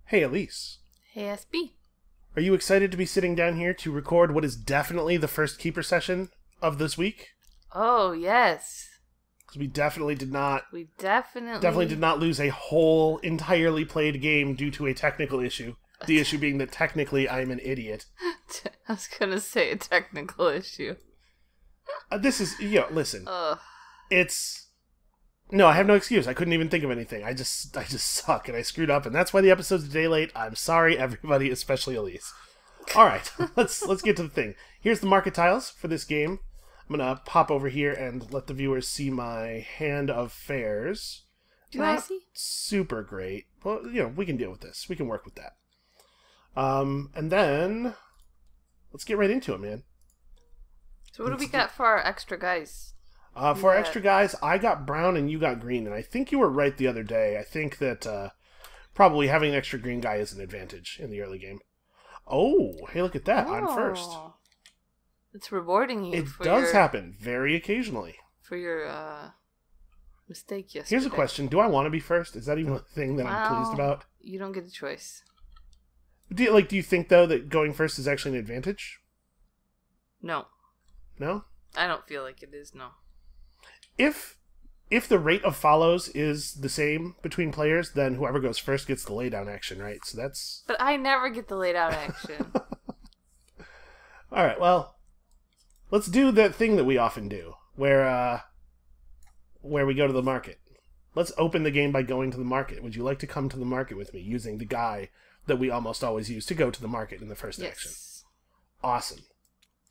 Hey Elise, Hey, SB. are you excited to be sitting down here to record what is definitely the first Keyper session of this week? Oh, yes. Because we definitely did not We definitely lose a whole entirely played game due to a technical issue. The issue being that technically I'm an idiot. I was gonna say a technical issue. Listen. Ugh. No, I have no excuse. I couldn't even think of anything. I just suck and I screwed up, and that's why the episode's a day late. I'm sorry, everybody, especially Elise. All right, let's get to the thing. Here's the market tiles for this game. I'm gonna pop over here and let the viewers see my hand of fares. Can I see? Super great. Well, we can deal with this. We can work with that. And then let's get right into it, man. So what do we got for our extra guys? For our extra guys, I got brown and you got green, and I think you were right the other day. I think that probably having an extra green guy is an advantage in the early game. Oh, hey, look at that. I'm first. It's rewarding you. It does happen very occasionally. For your mistake yesterday. Here's a question. Do I want to be first? Is that even a thing that I'm pleased about? You don't get a choice. Do you think, though, that going first is actually an advantage? No. No? I don't feel like it is, no. If the rate of follows is the same between players, then whoever goes first gets the laydown action, right? So that's... But I never get the laydown action. Alright, well, let's do the thing that we often do, where we go to the market. Let's open the game by going to the market. Would you like to come to the market with me, using the guy that we almost always use to go to the market in the first action? Awesome.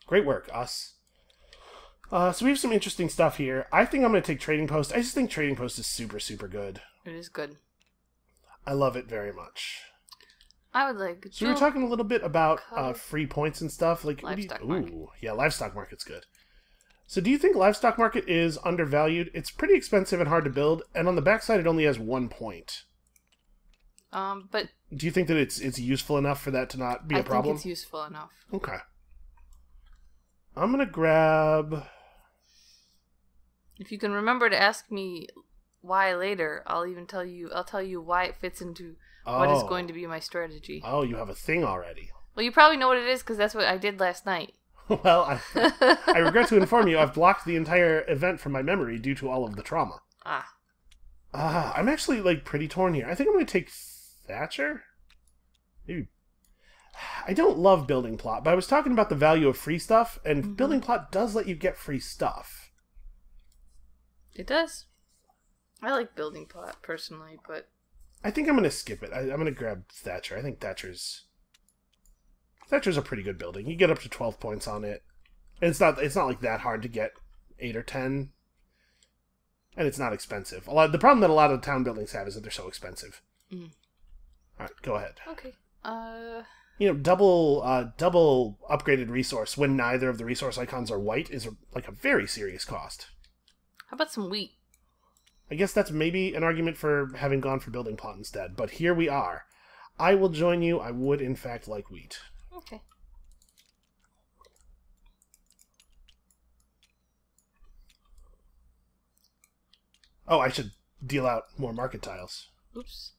Great work, us. So we have some interesting stuff here. I think I'm going to take Trading Post. I just think Trading Post is super, super good. It is good. I love it very much. I would like... So we were talking a little bit about free points and stuff. Livestock market. Yeah, Livestock Market's good. So do you think Livestock Market is undervalued? It's pretty expensive and hard to build, and on the backside it only has 1 point. But... Do you think that it's useful enough for that to not be a problem? I think it's useful enough. Okay. I'm going to grab... If you can remember to ask me why later, I'll tell you why it fits into what is going to be my strategy. Oh, you have a thing already. Well, you probably know what it is because that's what I did last night. Well, I regret to inform you I've blocked the entire event from my memory due to all of the trauma. I'm actually pretty torn here. I think I'm going to take Thatcher. Maybe. I don't love building plot, but I was talking about the value of free stuff, and building plot does let you get free stuff. It does. I like building plot, personally, but... I think I'm going to skip it. I'm going to grab Thatcher. I think Thatcher's a pretty good building. You get up to 12 points on it. And it's not like that hard to get 8 or 10. And it's not expensive. The problem that a lot of town buildings have is that they're so expensive. Alright, go ahead. Okay. Double upgraded resource when neither of the resource icons are white is a very serious cost. How about some wheat? I guess that's maybe an argument for having gone for building plot instead, but here we are. I will join you. I would, in fact, like wheat. Okay. Oh, I should deal out more market tiles. Oops.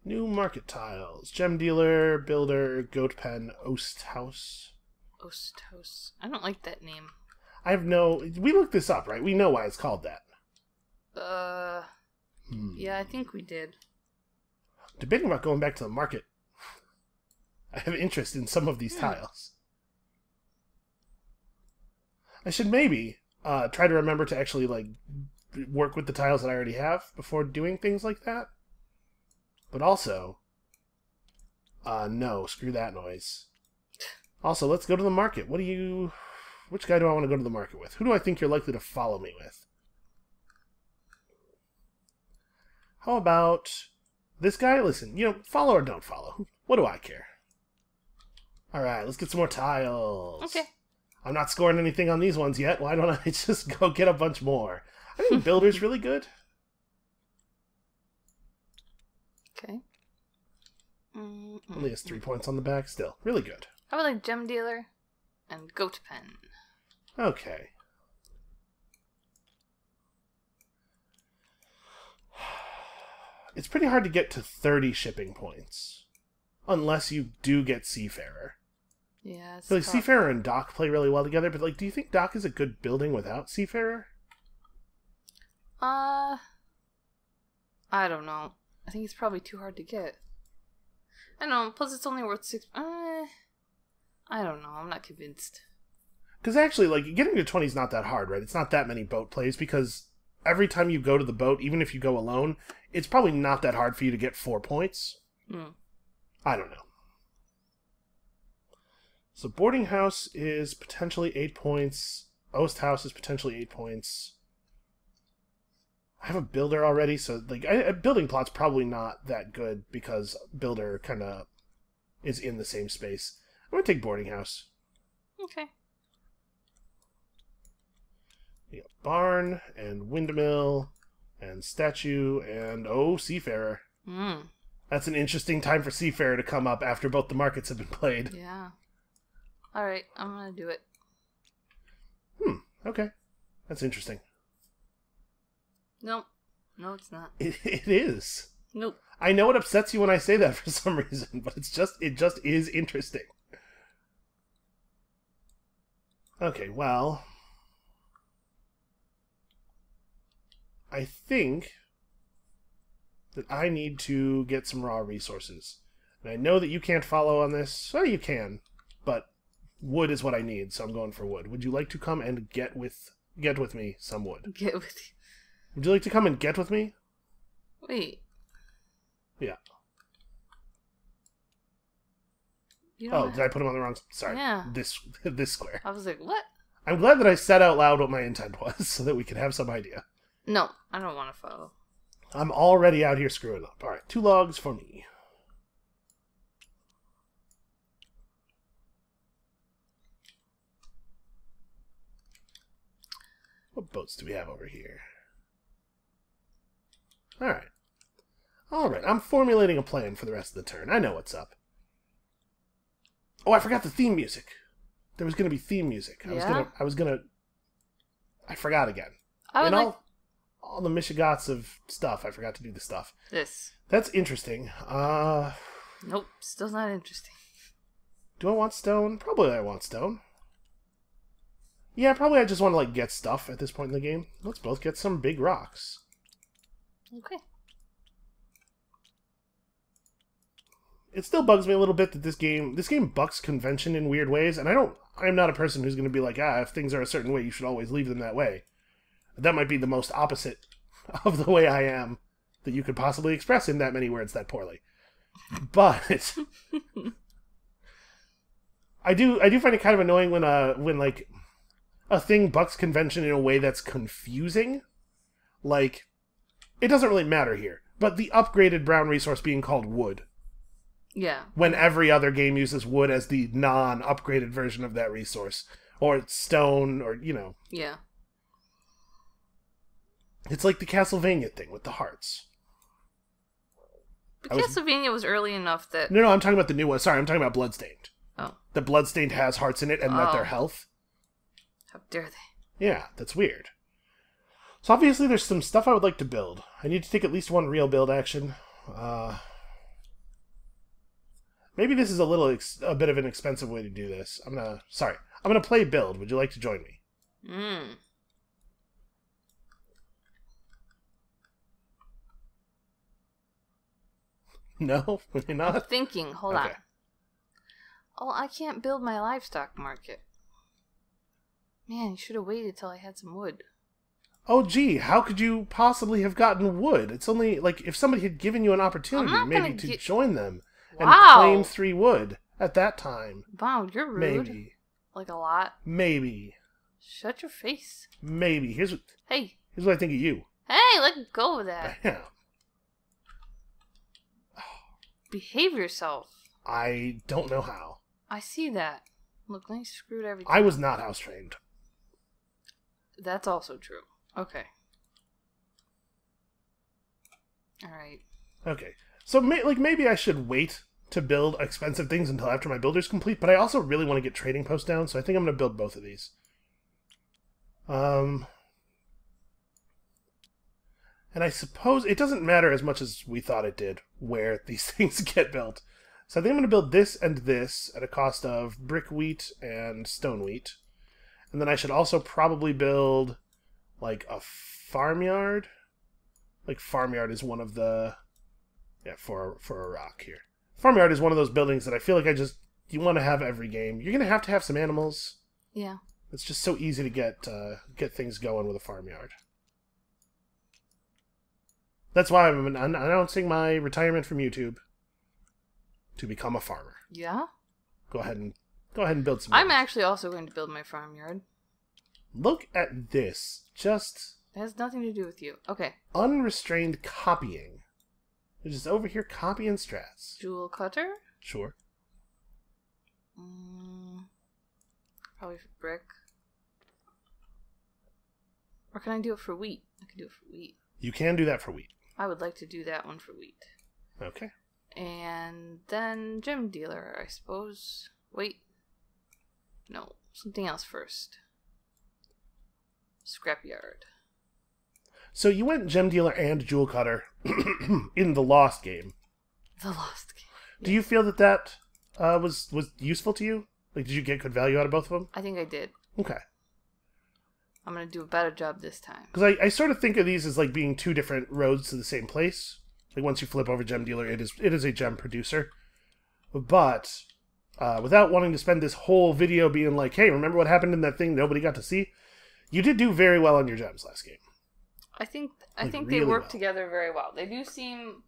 New market tiles. Gem dealer, builder, goat pen, oast house. Oast house. I don't like that name. We looked this up, right? We know why it's called that. Yeah, I think we did. Debating about going back to the market. I have interest in some of these tiles. I should maybe try to remember to actually work with the tiles that I already have before doing things like that. But also, no, screw that noise. Also, let's go to the market. Which guy do I want to go to the market with? Who do I think you're likely to follow me with? How about this guy? Listen, follow or don't follow. What do I care? Alright, let's get some more tiles. Okay. I'm not scoring anything on these ones yet. Why don't I just go get a bunch more? I think builder's really good. Okay. Only has 3 points on the back. Still, really good. I would like gem dealer and goat pen. Okay. it's pretty hard to get to 30 shipping points. Unless you do get Seafarer. Yeah, it's So, like, tough. Seafarer and Dock play really well together, but, like, do you think Dock is a good building without Seafarer? I don't know. I think it's probably too hard to get. I don't know, plus it's only worth 6... I don't know, I'm not convinced. Because actually, like, getting to 20 is not that hard, right? It's not that many boat plays, because every time you go to the boat, even if you go alone, it's probably not that hard for you to get 4 points. I don't know. So boarding house is potentially 8 points. Oast house is potentially 8 points. I have a builder already, so like a building plot's probably not that good because builder kind of is in the same space. I'm going to take boarding house. Okay. We got barn and windmill and statue and, oh, Seafarer. That's an interesting time for Seafarer to come up after both the markets have been played. Yeah. Alright, I'm gonna do it. Okay. That's interesting. Nope. No, it's not. It is. Nope. I know it upsets you when I say that for some reason, but it just is interesting. Okay, well, I think that I need to get some raw resources. And I know that you can't follow on this. Well, you can, but wood is what I need, so I'm going for wood. Would you like to come and get with me some wood? Get with you. Would you like to come and get with me? Wait. Yeah. You Oh, don't did I put him on the wrong... Sorry. Yeah. This square. I was like, what? I'm glad that I said out loud what my intent was, so that we could have some idea. No, I don't want to follow. I'm already out here screwing up. Alright, 2 logs for me. What boats do we have over here? Alright. Alright, I'm formulating a plan for the rest of the turn. I know what's up. Oh, I forgot the theme music. There was going to be theme music. I was gonna... I forgot again. All the Michigots of stuff, I forgot to do the stuff. This. That's interesting. Nope, still not interesting. Do I want stone? Probably I want stone. Yeah, probably I just want to, like, get stuff at this point in the game. Let's both get some big rocks. Okay. It still bugs me a little bit that this game bucks convention in weird ways, and I'm not a person who's going to be like, if things are a certain way, you should always leave them that way. That might be the most opposite of the way I am that you could possibly express in that many words that poorly. But I do find it kind of annoying when like a thing bucks convention in a way that's confusing. Like, it doesn't really matter here, but the upgraded brown resource being called wood. Yeah. When every other game uses wood as the non-upgraded version of that resource. Or it's stone, or, you know. Yeah. It's like the Castlevania thing with the hearts. But Castlevania was early enough that... No, I'm talking about the new one. Sorry, I'm talking about Bloodstained. Oh. The Bloodstained has hearts in it and not their health. How dare they? Yeah, that's weird. So obviously there's some stuff I would like to build. I need to take at least one real build action. Maybe this is a bit of an expensive way to do this. I'm gonna play build. Would you like to join me? No? You're not? I'm thinking. Hold on. Oh, I can't build my livestock market. Man, you should have waited till I had some wood. Oh, gee, how could you possibly have gotten wood? It's only, like, if somebody had given you an opportunity maybe to join them and claim 3 wood at that time. Wow, you're rude. Maybe. Like a lot. Maybe. Shut your face. Maybe. Here's what I think of you. Hey, let go of that. Bam. Behave yourself. I don't know how. I see that. Look, they screwed everything. I was not house trained. That's also true. Okay. Alright. Okay. So, maybe I should wait to build expensive things until after my builder's complete, but I also really want to get trading posts down, so I think I'm going to build both of these. And And I suppose it doesn't matter as much as we thought it did where these things get built. So I think I'm going to build this and this at a cost of brick wheat and stone wheat. And then I should also probably build like a farmyard. Like farmyard is one of the... Yeah, for a rock here. Farmyard is one of those buildings that I feel like you want to have every game. You're going to have some animals. Yeah. It's just so easy to get things going with a farmyard. That's why I'm announcing my retirement from YouTube to become a farmer. Yeah? Go ahead and build some. I'm actually also going to build my farmyard. Look at this. Just... It has nothing to do with you. Okay. Unrestrained copying. They're just over here copying strats. Jewel cutter? Sure. Probably for brick. Or can I do it for wheat? I can do it for wheat. You can do that for wheat. I would like to do that one for wheat. Okay. And then gem dealer, I suppose. Wait. No, something else first. Scrapyard. So you went gem dealer and jewel cutter in the Lost game. The Lost game. Do you feel that was useful to you? Like, did you get good value out of both of them? I think I did. Okay. I'm going to do a better job this time. Because I sort of think of these as like being two different roads to the same place. Like once you flip over gem dealer, it is a gem producer. But without wanting to spend this whole video being like, hey, remember what happened in that thing nobody got to see? You did do very well on your gems last game. I think really they work well. together very well. They do seem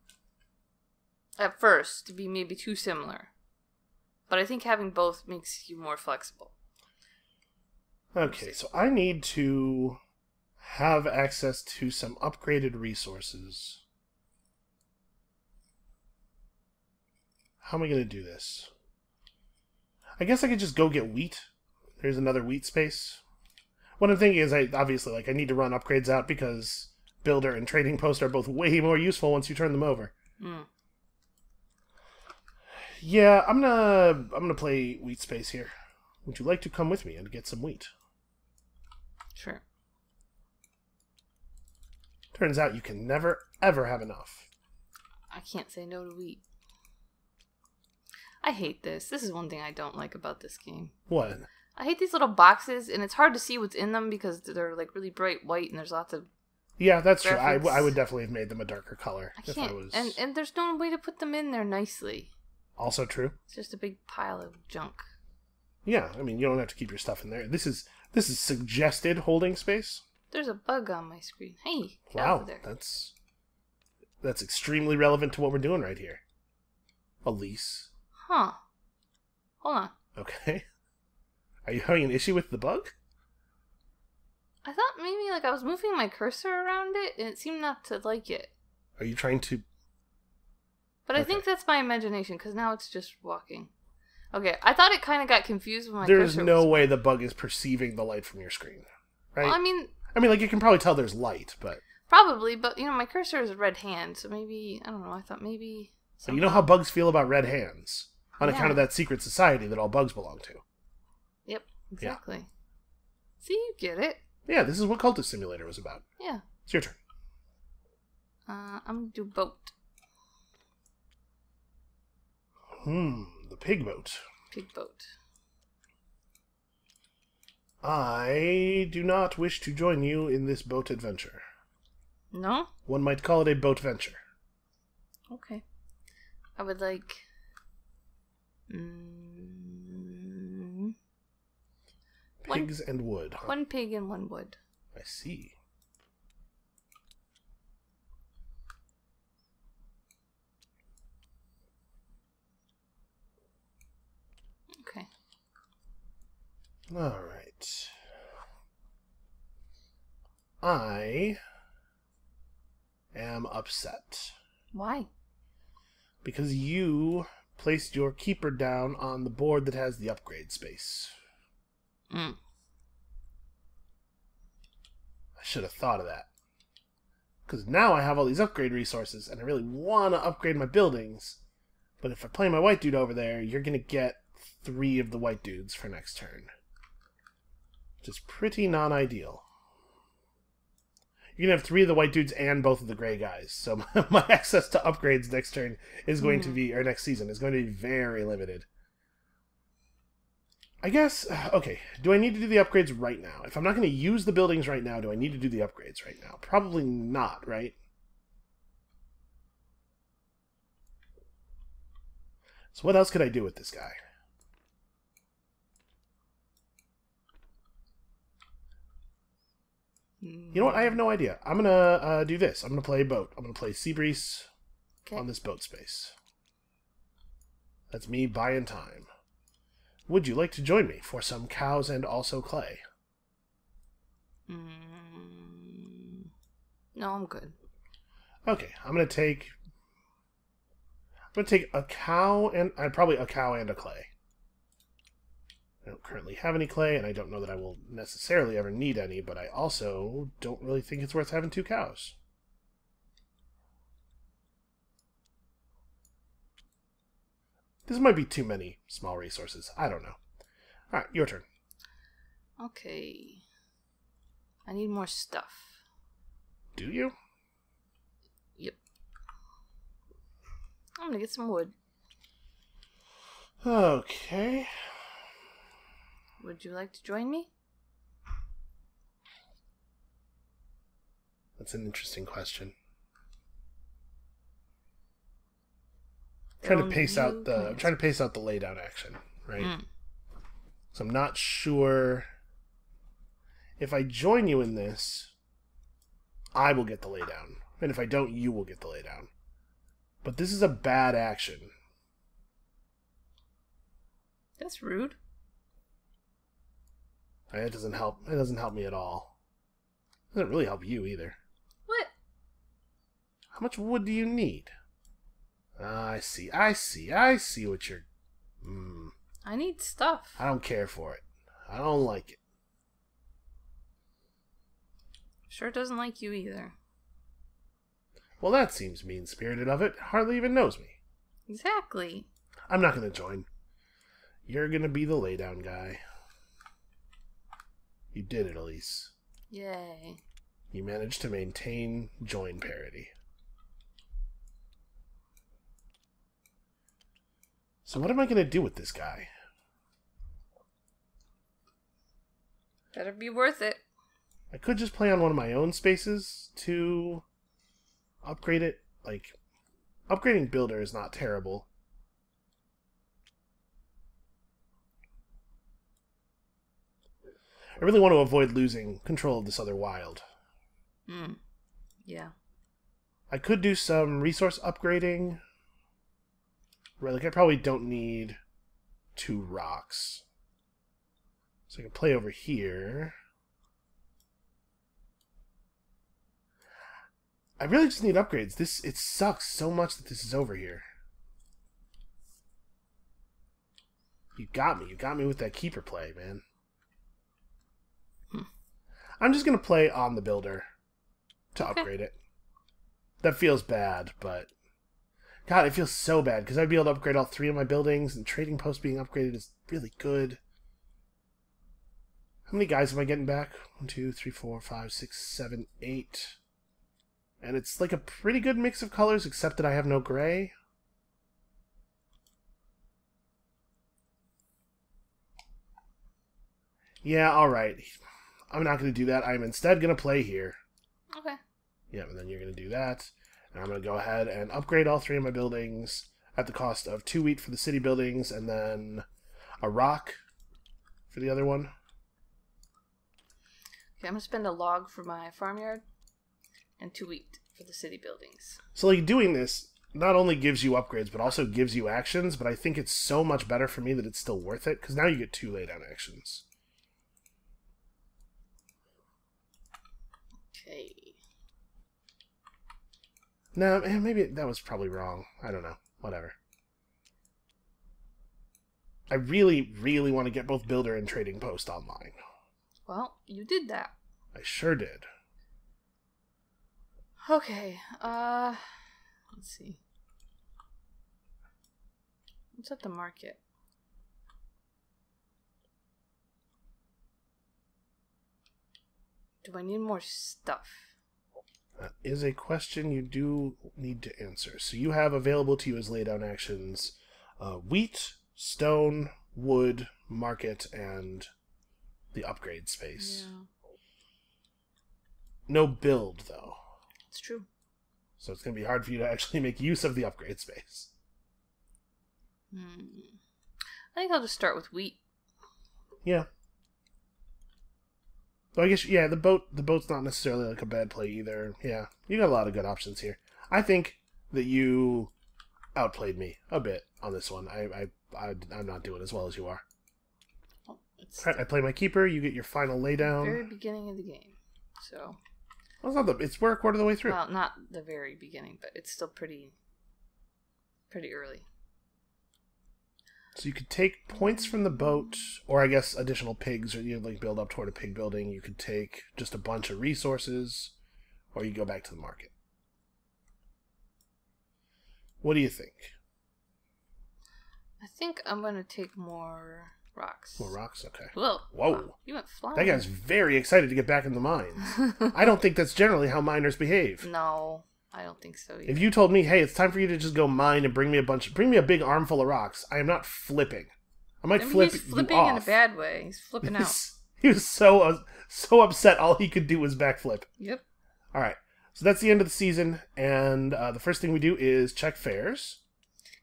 at first to be maybe too similar. But I think having both makes you more flexible. Okay, so I need to have access to some upgraded resources. How am I going to do this? I guess I could just go get wheat. There's another wheat space. What I'm thinking is I need to run upgrades out because builder and trading post are both way more useful once you turn them over. Mm. Yeah, I'm gonna play wheat space here. Would you like to come with me and get some wheat? Sure. Turns out you can never, ever have enough. I can't say no to wheat. I hate this. This is one thing I don't like about this game. What? I hate these little boxes, and it's hard to see what's in them because they're like really bright white, and there's lots of... Yeah, that's true. graphics. I would definitely have made them a darker color. I can't. If I was... And there's no way to put them in there nicely. Also true. It's just a big pile of junk. Yeah, I mean, you don't have to keep your stuff in there. This is suggested holding space. There's a bug on my screen. Hey, get Wow, over there. that's extremely relevant to what we're doing right here. Elise. Huh. Hold on. Okay. Are you having an issue with the bug? I thought maybe like I was moving my cursor around it, and it seemed not to like it. Are you trying to... But I think that's my imagination, because now it's just walking. Okay, I thought it kind of got confused when my There's cursor no was... way the bug is perceiving the light from your screen, right? Well, I mean, like, you can probably tell there's light, but... probably, but, my cursor is a red hand, so maybe, I don't know, I thought maybe... So you know how bugs feel about red hands? On account Yeah. of that secret society that all bugs belong to. Yep, exactly. Yeah. See, you get it. Yeah, this is what Cultist Simulator was about. Yeah. It's your turn. I'm gonna do boat. The pig boat. Pig boat. I do not wish to join you in this boat adventure. No? One might call it a boat venture. Okay. I would like... Pigs and wood, huh? One pig and one wood. I see. Okay. All right. I am upset. Why? Because you placed your Keyper down on the board that has the upgrade space. I should have thought of that. Because now I have all these upgrade resources, and I really want to upgrade my buildings. But if I play my white dude over there, you're going to get 3 of the white dudes for next turn. Which is pretty non-ideal. You're going to have 3 of the white dudes and both of the gray guys. So my access to upgrades next turn is going to be, or next season, is going to be very limited. I guess, okay, do I need to do the upgrades right now? If I'm not going to use the buildings right now, do I need to do the upgrades right now? Probably not, right? So what else could I do with this guy? You know what? I have no idea. I'm going to do this. I'm going to play boat. I'm going to play Sea Breeze on this boat space. That's me buying time. Would you like to join me for some cows and also clay? No, I'm good. Okay, I'm gonna take a cow and probably a cow and a clay. I don't currently have any clay, and I don't know that I will necessarily ever need any, but I also don't really think it's worth having 2 cows. This might be too many small resources. I don't know. Alright, your turn. Okay. I need more stuff. Do you? Yep. I'm gonna get some wood. Okay. Would you like to join me? That's an interesting question. I'm trying to pace out the laydown action, right? So I'm not sure if I join you in this, I will get the laydown, and if I don't, you will get the laydown. But this is a bad action. That's rude. It doesn't help. It doesn't help me at all. It doesn't really help you either. What? How much wood do you need? I see what you're... I need stuff. I don't care for it. I don't like it. Sure doesn't like you either. Well, that seems mean-spirited of it. Hardly even knows me. Exactly. I'm not going to join. You're going to be the laydown guy. You did it, Elise. Yay. You managed to maintain join parity. So what am I going to do with this guy? Better be worth it. I could just play on one of my own spaces to upgrade it. Like, upgrading builder is not terrible. I really want to avoid losing control of this other wild. Yeah. I could do some resource upgrading. Right, like I probably don't need 2 rocks. So I can play over here. I really just need upgrades. It sucks so much that this is over here. You got me. You got me with that Keyper play, man. I'm just going to play on the builder to upgrade it. That feels bad, but... God, it feels so bad, because I'd be able to upgrade all 3 of my buildings, and trading post being upgraded is really good. How many guys am I getting back? 1, 2, 3, 4, 5, 6, 7, 8. And it's like a pretty good mix of colors, except that I have no gray. Yeah, alright. I'm not going to do that. I'm instead going to play here. Okay. Yeah, and then you're going to do that. And I'm going to go ahead and upgrade all 3 of my buildings at the cost of 2 wheat for the city buildings, and then a rock for the other one. Okay, I'm going to spend a log for my farmyard and 2 wheat for the city buildings. So, like, doing this not only gives you upgrades, but also gives you actions, but I think it's so much better for me that it's still worth it, because now you get 2 laydown actions. Okay. No, maybe that was probably wrong. I don't know. Whatever. I really, really want to get both Builder and Trading Post online. Well, you did that. I sure did. Okay, let's see. What's at the market? Do I need more stuff? That is a question you do need to answer. So you have available to you as laydown actions wheat, stone, wood, market, and the upgrade space. Yeah. No build, though. It's true. So it's going to be hard for you to actually make use of the upgrade space. I think I'll just start with wheat. Yeah. So I guess, yeah, the boat's not necessarily like a bad play either. Yeah, you got a lot of good options here. I think that you outplayed me a bit on this one. I'm not doing as well as you are. Oh, it's I play my keeper. You get your final laydown. very beginning of the game, so. Well, we're a quarter of the way through. Well, not the very beginning, but it's still pretty early. So you could take points from the boat, or I guess additional pigs, or you like build up toward a pig building. You could take just a bunch of resources, or you go back to the market. What do you think? I think I'm gonna take more rocks. More rocks? Okay. Whoa. Whoa. Wow, you went flying. That guy's very excited to get back in the mines. I don't think that's generally how miners behave. No, I don't think so either. If you told me, hey, it's time for you to just go mine and bring me a big armful of rocks, I am not flipping. I might flip he's you flipping off. in a bad way. He's flipping out. He was so upset. All he could do was backflip. Yep. All right. So that's the end of the season, and the first thing we do is check fares.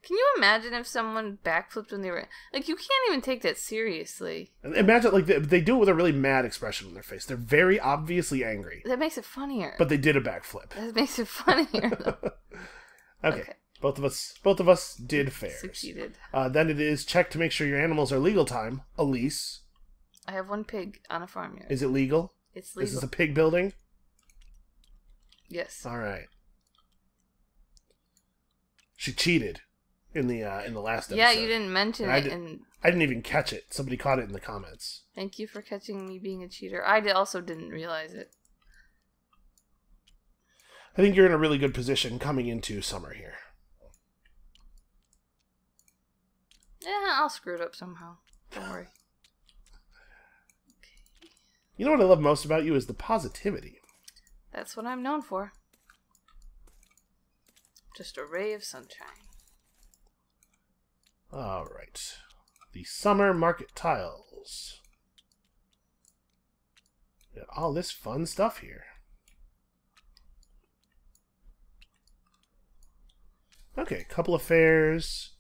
Can you imagine if someone backflipped when they were... Like, you can't even take that seriously. Imagine, like, they do it with a really mad expression on their face. They're very obviously angry. That makes it funnier. But they did a backflip. That makes it funnier, though. Okay. Both of us did fares. Succeeded. Then it is check to make sure your animals are legal time. Elise. I have one pig on a farmyard. Is it legal? It's legal. This is a pig building? Yes. All right. She cheated in the last episode. Yeah, you didn't mention it, and I didn't even catch it. Somebody caught it in the comments. thank you for catching me being a cheater. I also didn't realize it. I think you're in a really good position coming into summer here. Yeah, I'll screw it up somehow. Don't worry. You know what I love most about you is the positivity. That's what I'm known for. Just a ray of sunshine. All right. The summer market tiles. Got all this fun stuff here. Okay, couple of fairs.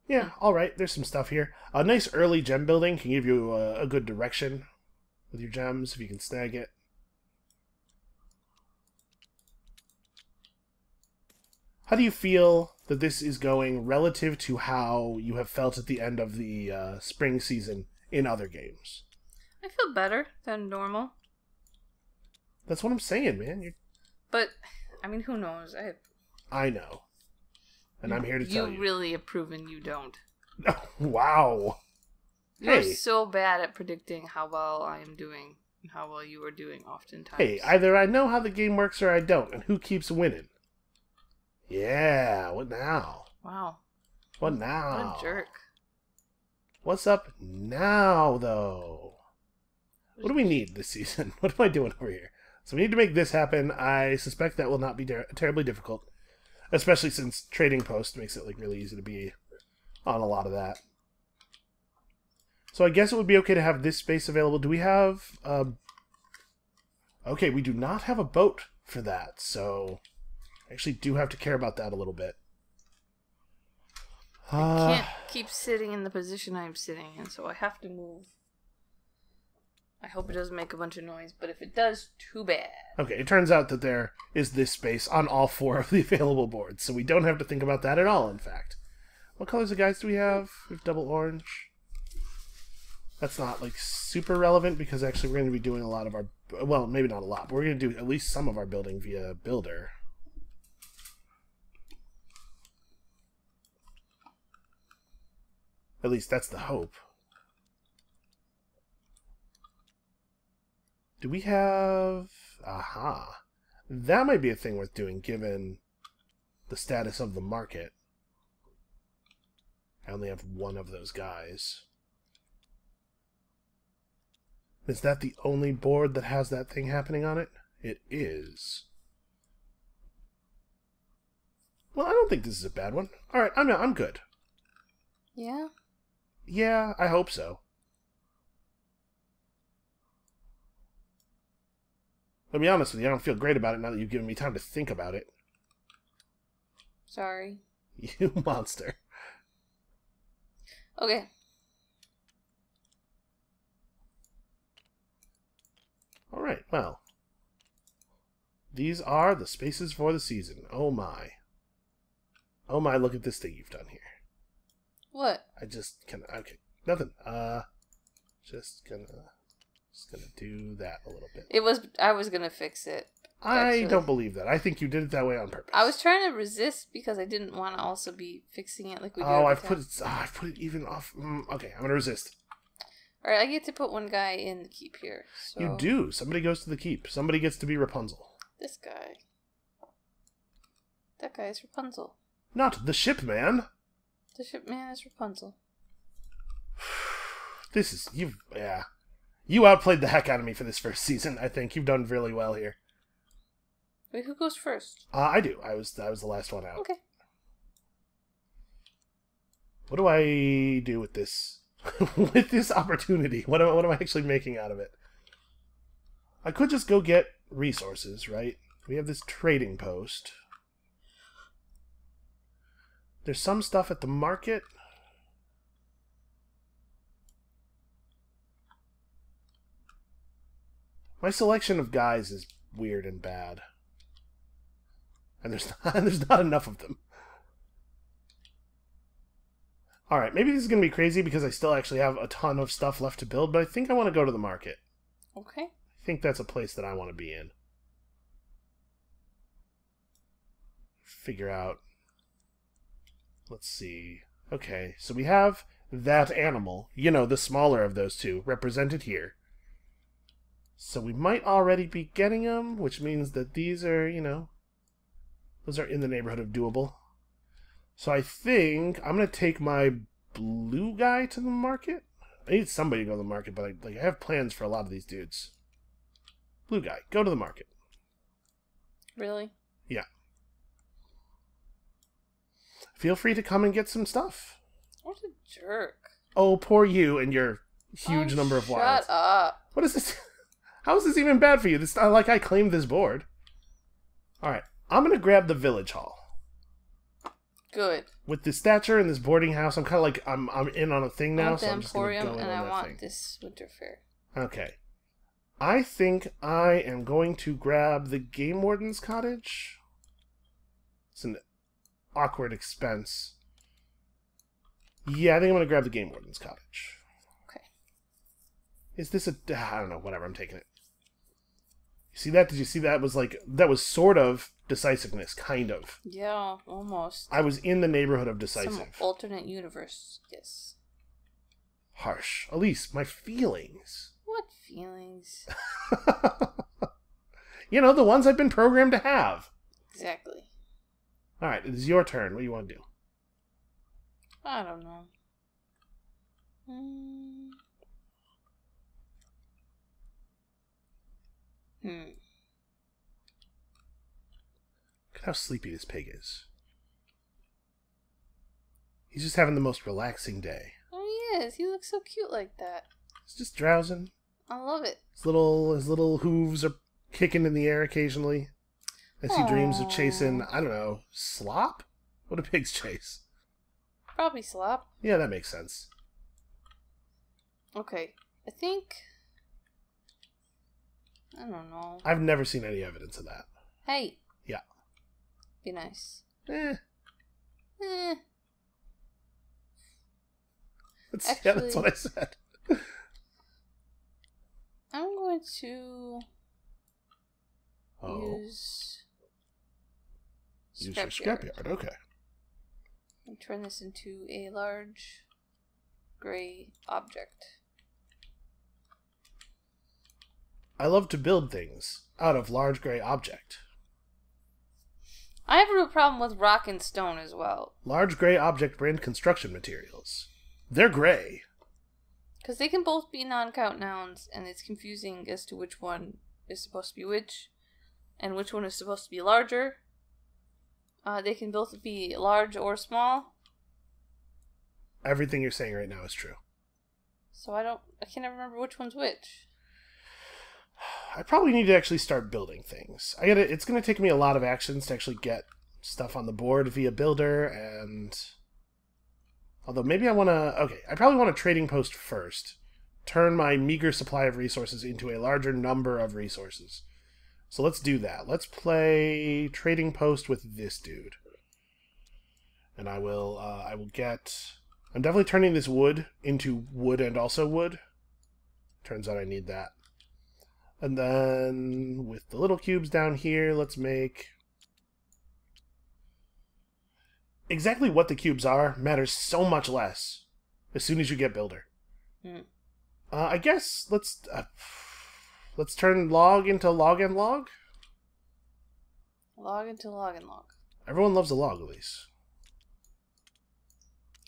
Yeah, all right. There's some stuff here. A nice early gem building can give you a good direction with your gems if you can snag it. How do you feel that this is going relative to how you have felt at the end of the spring season in other games? I feel better than normal. That's what I'm saying, man. But, I mean, who knows? I know. And I'm here to tell you. You really have proven you don't. Wow. You're Hey. so bad at predicting how well I am doing and how well you are doing oftentimes. Hey, either I know how the game works or I don't, and who keeps winning? Yeah, what now? Wow. What now? What a jerk. What's up now, though? What do we need this season? What am I doing over here? So we need to make this happen. I suspect that will not be terribly difficult, especially since Trading Post makes it like really easy to be on a lot of that. So I guess it would be okay to have this space available. Do we have... Okay, we do not have a boat for that, so I actually do have to care about that a little bit. I can't keep sitting in the position I'm sitting in, so I have to move. I hope it doesn't make a bunch of noise, but if it does, too bad. Okay, it turns out that there is this space on all 4 of the available boards, so we don't have to think about that at all, in fact. What colors of guys do we have? We have double orange. That's not, like, super relevant, because actually we're going to be doing a lot of our... Well, maybe not a lot, but we're going to do at least some of our building via Builder. At least that's the hope. Do we have... Aha. That might be a thing worth doing, given the status of the market. I only have one of those guys. Is that the only board that has that thing happening on it? It is. Well, I don't think this is a bad one. Alright, I'm good. Yeah? Yeah, I hope so. To be honest with you, I don't feel great about it now that you've given me time to think about it. Sorry. You monster. Okay. Alright, well. These are the spaces for the season. Oh my. Oh my, look at this thing you've done here. What? I just can okay. Nothing. Just gonna do that a little bit. I was gonna fix it. I don't believe that. I think you did it that way on purpose. I was trying to resist because I didn't want to also be fixing it like we do. Oh, I've put it even off. Okay, I'm gonna resist. Alright, I get to put one guy in the keep here. So. You do. Somebody goes to the keep. Somebody gets to be Rapunzel. This guy. That guy is Rapunzel. Not the ship man. The ship man is Rapunzel. This is yeah. You outplayed the heck out of me for this first season. I think you've done really well here. Wait, who goes first? I do. I was the last one out. Okay. What do I do with this? With this opportunity? What am I actually making out of it? I could just go get resources, right? We have this trading post. There's some stuff at the market. My selection of guys is weird and bad. And there's not enough of them. Alright, maybe this is going to be crazy because I still actually have a ton of stuff left to build, but I think I want to go to the market. Okay. I think that's a place that I want to be in. Figure out... Let's see. Okay, so we have that animal, you know, the smaller of those two, represented here. So we might already be getting them, which means that these are, you know, those are in the neighborhood of doable. So I think I'm going to take my blue guy to the market. I need somebody to go to the market, but I have plans for a lot of these dudes. Blue guy, go to the market. Really? Yeah. Feel free to come and get some stuff. What a jerk. Oh, poor you and your huge number of wilds. Shut up. What is this? How is this even bad for you? This not like I claimed this board. Alright, I'm going to grab the village hall. Good. With this stature and this boarding house, I'm kind of like, I'm in on a thing now, so I'm just going to go in and I on that want thing. this winter fair. Okay. I think I am going to grab the Game Warden's cottage. It's an awkward expense. Yeah, I think I'm going to grab the Game Warden's cottage. Okay. Is this a... I don't know, whatever, I'm taking it. You see that? Did you see that? That was sort of decisiveness, kind of. Yeah, almost. I was in the neighborhood of decisive. Some alternate universe, yes. Harsh. Elise, my feelings. What feelings? You know, the ones I've been programmed to have. Exactly. Alright, it is your turn. What do you want to do? I don't know. Look at how sleepy this pig is. He's just having the most relaxing day. Oh, he is. He looks so cute like that. He's just drowsing. I love it. His little hooves are kicking in the air occasionally. As he dreams of chasing, I don't know, slop? What do pigs chase? Probably slop. Yeah, that makes sense. Okay. I think... I don't know. I've never seen any evidence of that. Hey. Yeah. Be nice. Yeah, that's what I said. I'm going to use your scrapyard. Okay. And turn this into a large gray object. I love to build things out of large gray object. I have a real problem with rock and stone as well. Large gray object brand construction materials. They're gray. Because they can both be non-count nouns, and it's confusing as to which one is supposed to be which, and which one is supposed to be larger. They can both be large or small. Everything you're saying right now is true. So I can't remember which one's which. I probably need to actually start building things. It's going to take me a lot of actions to actually get stuff on the board via builder, and... Although maybe I want to... Okay, I probably want a trading post first. Turn my meager supply of resources into a larger number of resources. So let's do that. Let's play trading post with this dude. And I will get... I'm definitely turning this wood into wood and also wood. Turns out I need that. And then with the little cubes down here, let's make... Exactly what the cubes are matters so much less as soon as you get builder. I guess let's turn log into log and log. Log into log and log. Everyone loves a log, Elise.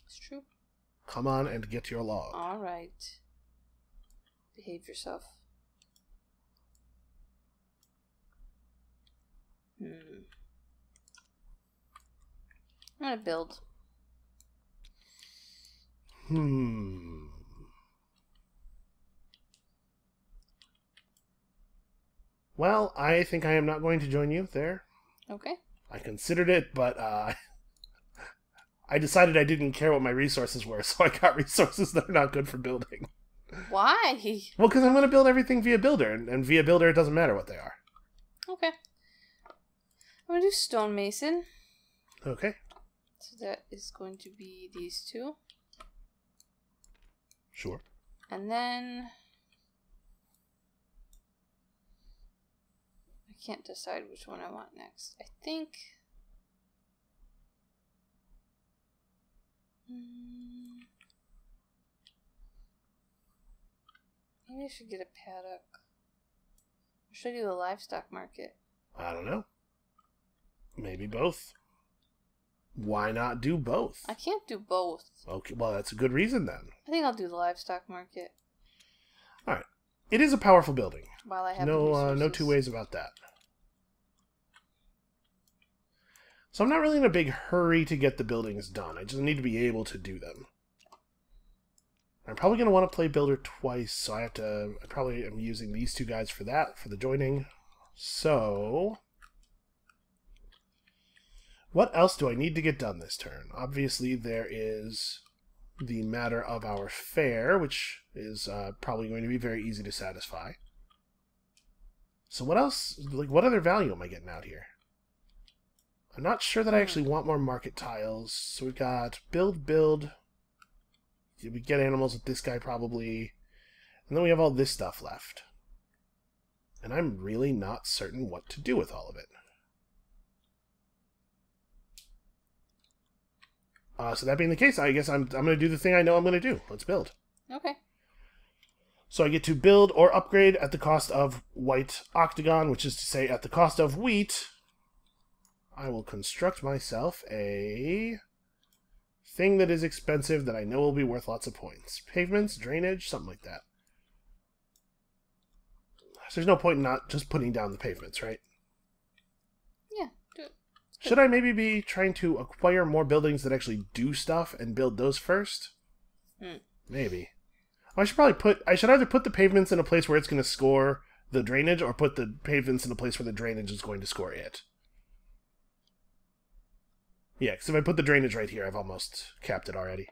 It's true. Come on and get your log. All right. Behave yourself. I'm gonna build. Well, I think I am not going to join you there. Okay. I considered it, but I decided I didn't care what my resources were, so I got resources that are not good for building. Why? Well, because I'm going to build everything via builder, and via builder it doesn't matter what they are. Okay. I'm going to do stonemason. Okay. So that is going to be these two. Sure. And then... I can't decide which one I want next. I think... maybe I should get a paddock. Or should I do the livestock market? I don't know. Maybe both. Why not do both? I can't do both. Okay, well, that's a good reason then. I think I'll do the livestock market. All right. It is a powerful building. While I have no two ways about that. So I'm not really in a big hurry to get the buildings done. I just need to be able to do them. I'm probably going to want to play builder twice, so I probably am using these two guys for that, for the joining. So... what else do I need to get done this turn? Obviously, there is the matter of our fare, which is probably going to be very easy to satisfy. So what else? Like, what other value am I getting out here? I'm not sure that I actually want more market tiles. So we've got build. We get animals with this guy probably. And then we have all this stuff left. And I'm really not certain what to do with all of it. So that being the case, I guess I'm going to do the thing I know I'm going to do. Let's build. Okay. So I get to build or upgrade at the cost of white octagon, which is to say at the cost of wheat. I will construct myself a thing that is expensive that I know will be worth lots of points. Pavements, drainage, something like that. So there's no point in not just putting down the pavements, right? Yeah, do it. Should I maybe be trying to acquire more buildings that actually do stuff and build those first? Maybe. I should either put the pavements in a place where it's going to score the drainage, or put the pavements in a place where the drainage is going to score it. Yeah, because if I put the drainage right here, I've almost capped it already.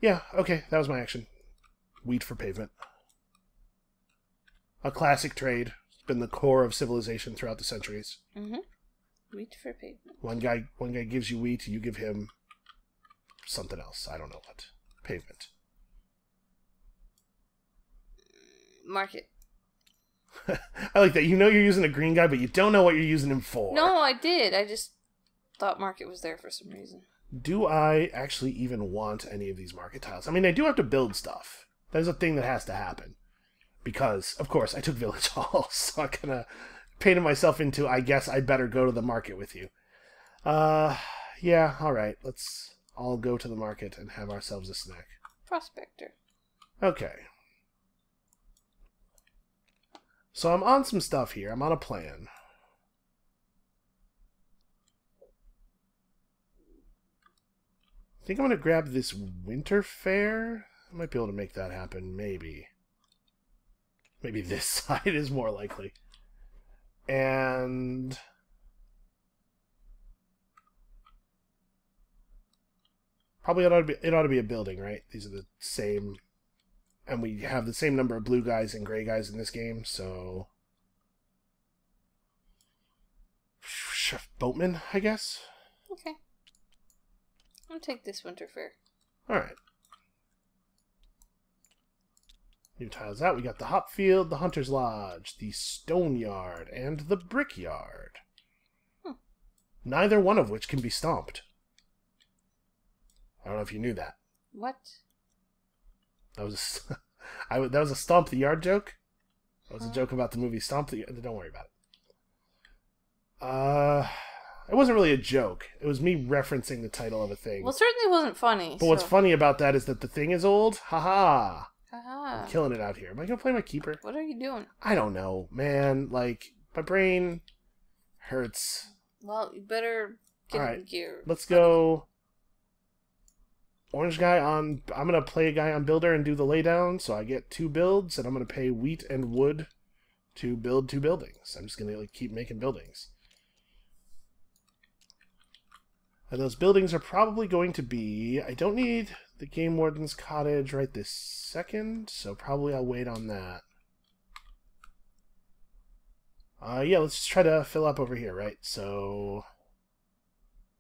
Yeah, okay, that was my action. Wheat for pavement. A classic trade. It's been the core of civilization throughout the centuries. Wheat for pavement. One guy gives you wheat, you give him something else. I don't know what. Pavement. Market. I like that. You know you're using a green guy, but you don't know what you're using him for. No, I did. I just thought market was there for some reason. Do I actually even want any of these market tiles? I mean, I do have to build stuff. That is a thing that has to happen. Because, of course, I took Village Hall, so I kind of painted myself into, I guess I better go to the market with you. Yeah, alright. Let's all go to the market and have ourselves a snack. Prospector. Okay. So I'm on some stuff here. I'm on a plan. I think I'm going to grab this winter fair. I might be able to make that happen, maybe. Maybe this side is more likely. And... probably it ought to be a building, right? These are the same... and we have the same number of blue guys and gray guys in this game, so... Chef Boatman, I guess? Okay. I'll take this winter fair. Alright. New tiles out. We got the hop field, the hunter's lodge, the stone yard, and the brick yard. Neither one of which can be stomped. I don't know if you knew that. What? That was that was a Stomp the Yard joke. That was a joke about the movie Stomp the Yard. Don't worry about it. It wasn't really a joke. It was me referencing the title of a thing. Well, it certainly wasn't funny. But what's funny about that is that the thing is old. Haha. Haha. I'm killing it out here. Am I gonna play my Keyper? What are you doing? I don't know, man. Like, my brain hurts. Well, you better get in gear. Let's go. Orange guy on... I'm going to play a guy on builder and do the laydown, so I get 2 builds, and I'm going to pay wheat and wood to build 2 buildings. I'm just going to keep making buildings. And those buildings are probably going to be... I don't need the Game Warden's cottage right this second, so probably I'll wait on that. Yeah, let's just try to fill up over here, right? So...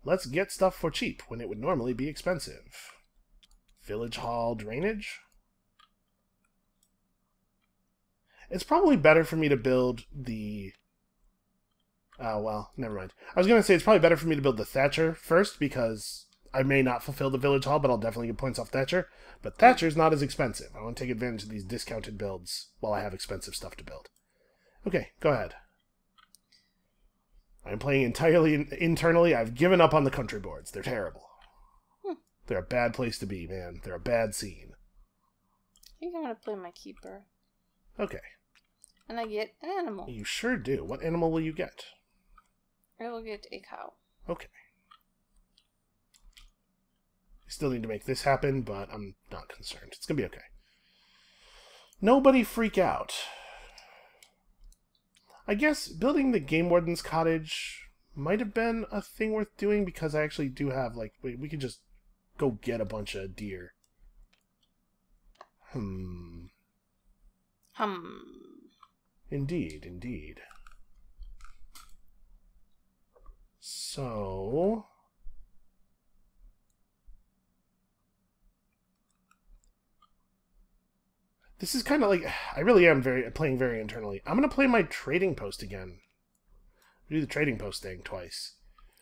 let's get stuff for cheap when it would normally be expensive. Village Hall drainage. It's probably better for me to build the... oh, well, never mind. I was going to say it's probably better for me to build the Thatcher first, because I may not fulfill the Village Hall, but I'll definitely get points off Thatcher. But Thatcher's not as expensive. I want to take advantage of these discounted builds while I have expensive stuff to build. Okay, go ahead. I'm playing entirely internally. I've given up on the country boards. They're terrible. They're a bad place to be, man. They're a bad scene. I think I'm going to play my Keyper. Okay. And I get an animal. You sure do. What animal will you get? I will get a cow. Okay. I still need to make this happen, but I'm not concerned. It's going to be okay. Nobody freak out. I guess building the Game Warden's cottage might have been a thing worth doing, because I actually do have, like, we could just go get a bunch of deer. Indeed, indeed. So... this is kind of like... I really am playing very internally. I'm going to play my trading post again. Do the trading post thing twice.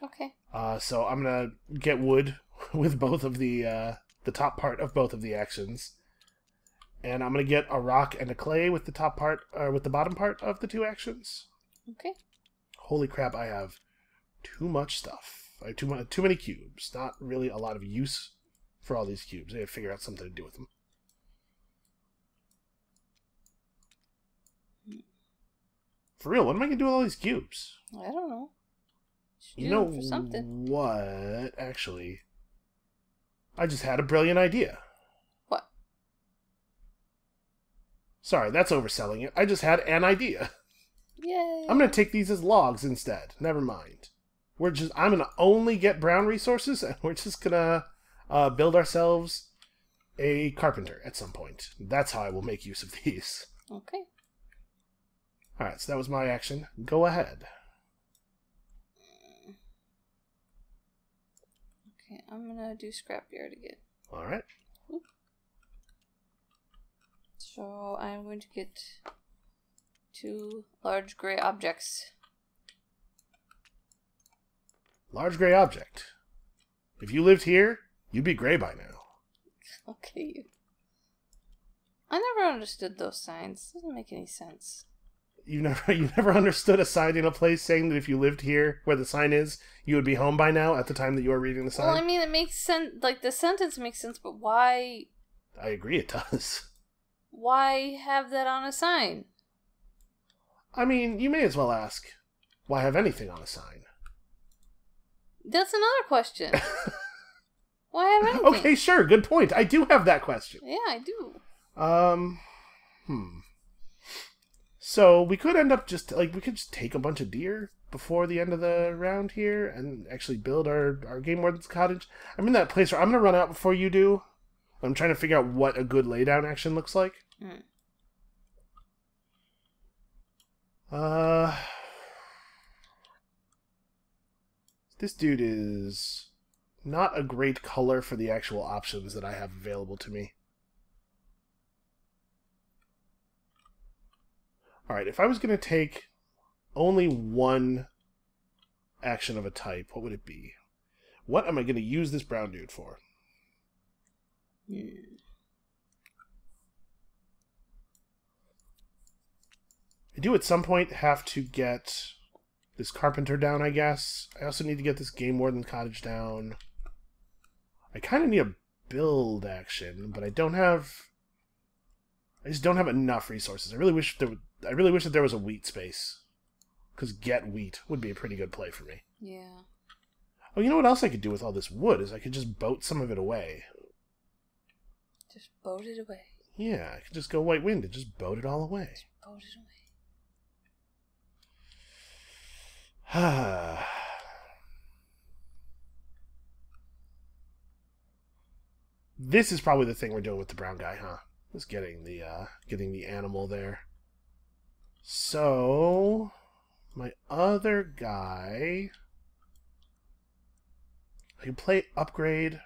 Okay. So I'm going to get wood with both of the top part of both of the actions. And I'm going to get a rock and a clay with the top part, or with the bottom part of the 2 actions. Okay. Holy crap, I have too much stuff. I have too many cubes. Not really a lot of use for all these cubes. I have to figure out something to do with them. For real, what am I going to do with all these cubes? I don't know. You know for something. What? Actually, I just had a brilliant idea. What? Sorry, that's overselling it. I just had an idea. Yay. I'm going to take these as logs instead. Never mind. I'm going to only get brown resources, and we're just going to build ourselves a carpenter at some point. That's how I will make use of these. Okay. Alright, so that was my action. Go ahead. Okay, I'm gonna do scrapyard again. Alright. So I'm going to get 2 large gray objects. Large gray object. If you lived here, you'd be gray by now. Okay. I never understood those signs. Doesn't make any sense. You never understood a sign in a place saying that if you lived here where the sign is, you would be home by now at the time that you were reading the sign? Well, I mean, it makes sense. Like, the sentence makes sense, but why? I agree it does. why have that on a sign? I mean, you may as well ask, why have anything on a sign? That's another question. Why have anything? Okay, sure, good point. I do have that question. Yeah, I do. So we could end up just, like, we could just take a bunch of deer before the end of the round here and actually build our Game Warden's cottage. I'm in that place where I'm going to run out before you do. I'm trying to figure out what a good laydown action looks like. This dude is not a great color for the actual options that I have available to me. Alright, if I was going to take only one action of a type, what would it be? What am I going to use this brown dude for? I do at some point have to get this carpenter down, I guess. I also need to get this Game Warden cottage down. I kind of need a build action, but I just don't have enough resources. I really wish that there was a wheat space, because get wheat would be a pretty good play for me. Yeah. Oh, you know what else I could do with all this wood is I could just boat some of it away. Just boat it away. Yeah, I could just go white wind and just boat it all away. Just boat it away. This is probably the thing we're doing with the brown guy, huh? Just getting the animal there. So my other guy, I can play upgrade.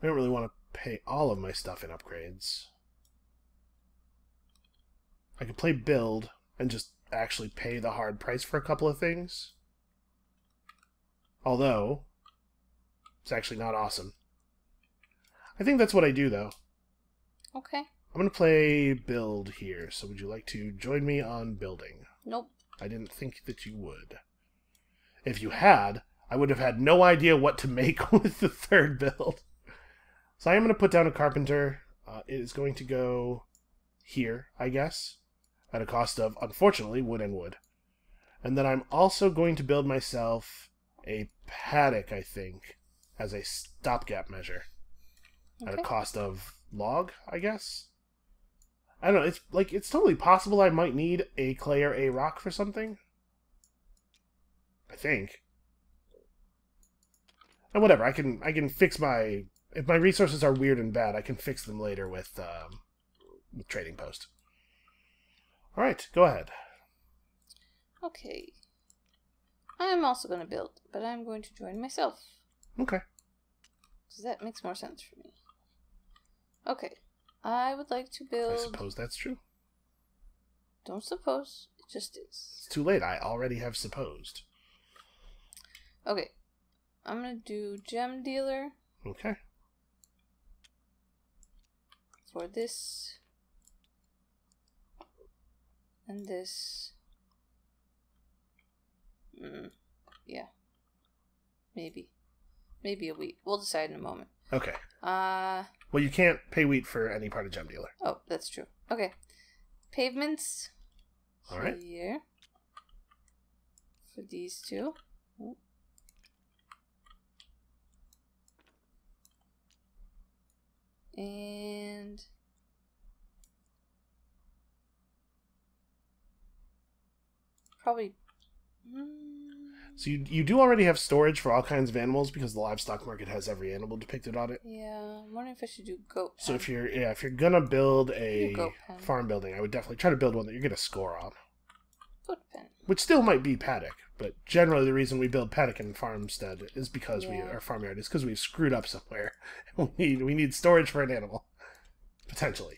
I don't really want to pay all of my stuff in upgrades. I could play build and just actually pay the hard price for a couple of things. Although, it's actually not awesome. I think that's what I do, though. Okay. I'm going to play build here, so would you like to join me on building? Nope. I didn't think that you would. If you had, I would have had no idea what to make with the third build. So I am going to put down a carpenter. It is going to go here, I guess, at a cost of, unfortunately, wood and wood. And then I'm also going to build myself a paddock, I think, as a stopgap measure. Okay. At a cost of log, I guess? I don't know, it's totally possible I might need a clay or a rock for something. I think. And whatever, I can fix my... If my resources are weird and bad, I can fix them later with Trading Post. Alright, go ahead. Okay. I am also going to build, but I'm going to join myself. Okay. Because that makes more sense for me. Okay. I would like to build... I suppose that's true. Don't suppose. It just is. It's too late. I already have supposed. Okay. I'm going to do Gem Dealer. Okay. For this. And this. Yeah. Maybe. Maybe a wheat. We'll decide in a moment. Okay. Well, you can't pay wheat for any part of Gem Dealer. Oh, that's true. Okay. Pavements. All right. Here. For these two. And probably. So you do already have storage for all kinds of animals because the livestock market has every animal depicted on it. Yeah, I'm wondering if I should do goat pen. So if you're gonna build a goat pen. farm building, I would definitely try to build one that you're gonna score on. Goat pen. Which still might be paddock, but generally the reason we build paddock and farmstead is because our farmyard is because we've screwed up somewhere. We need storage for an animal, potentially.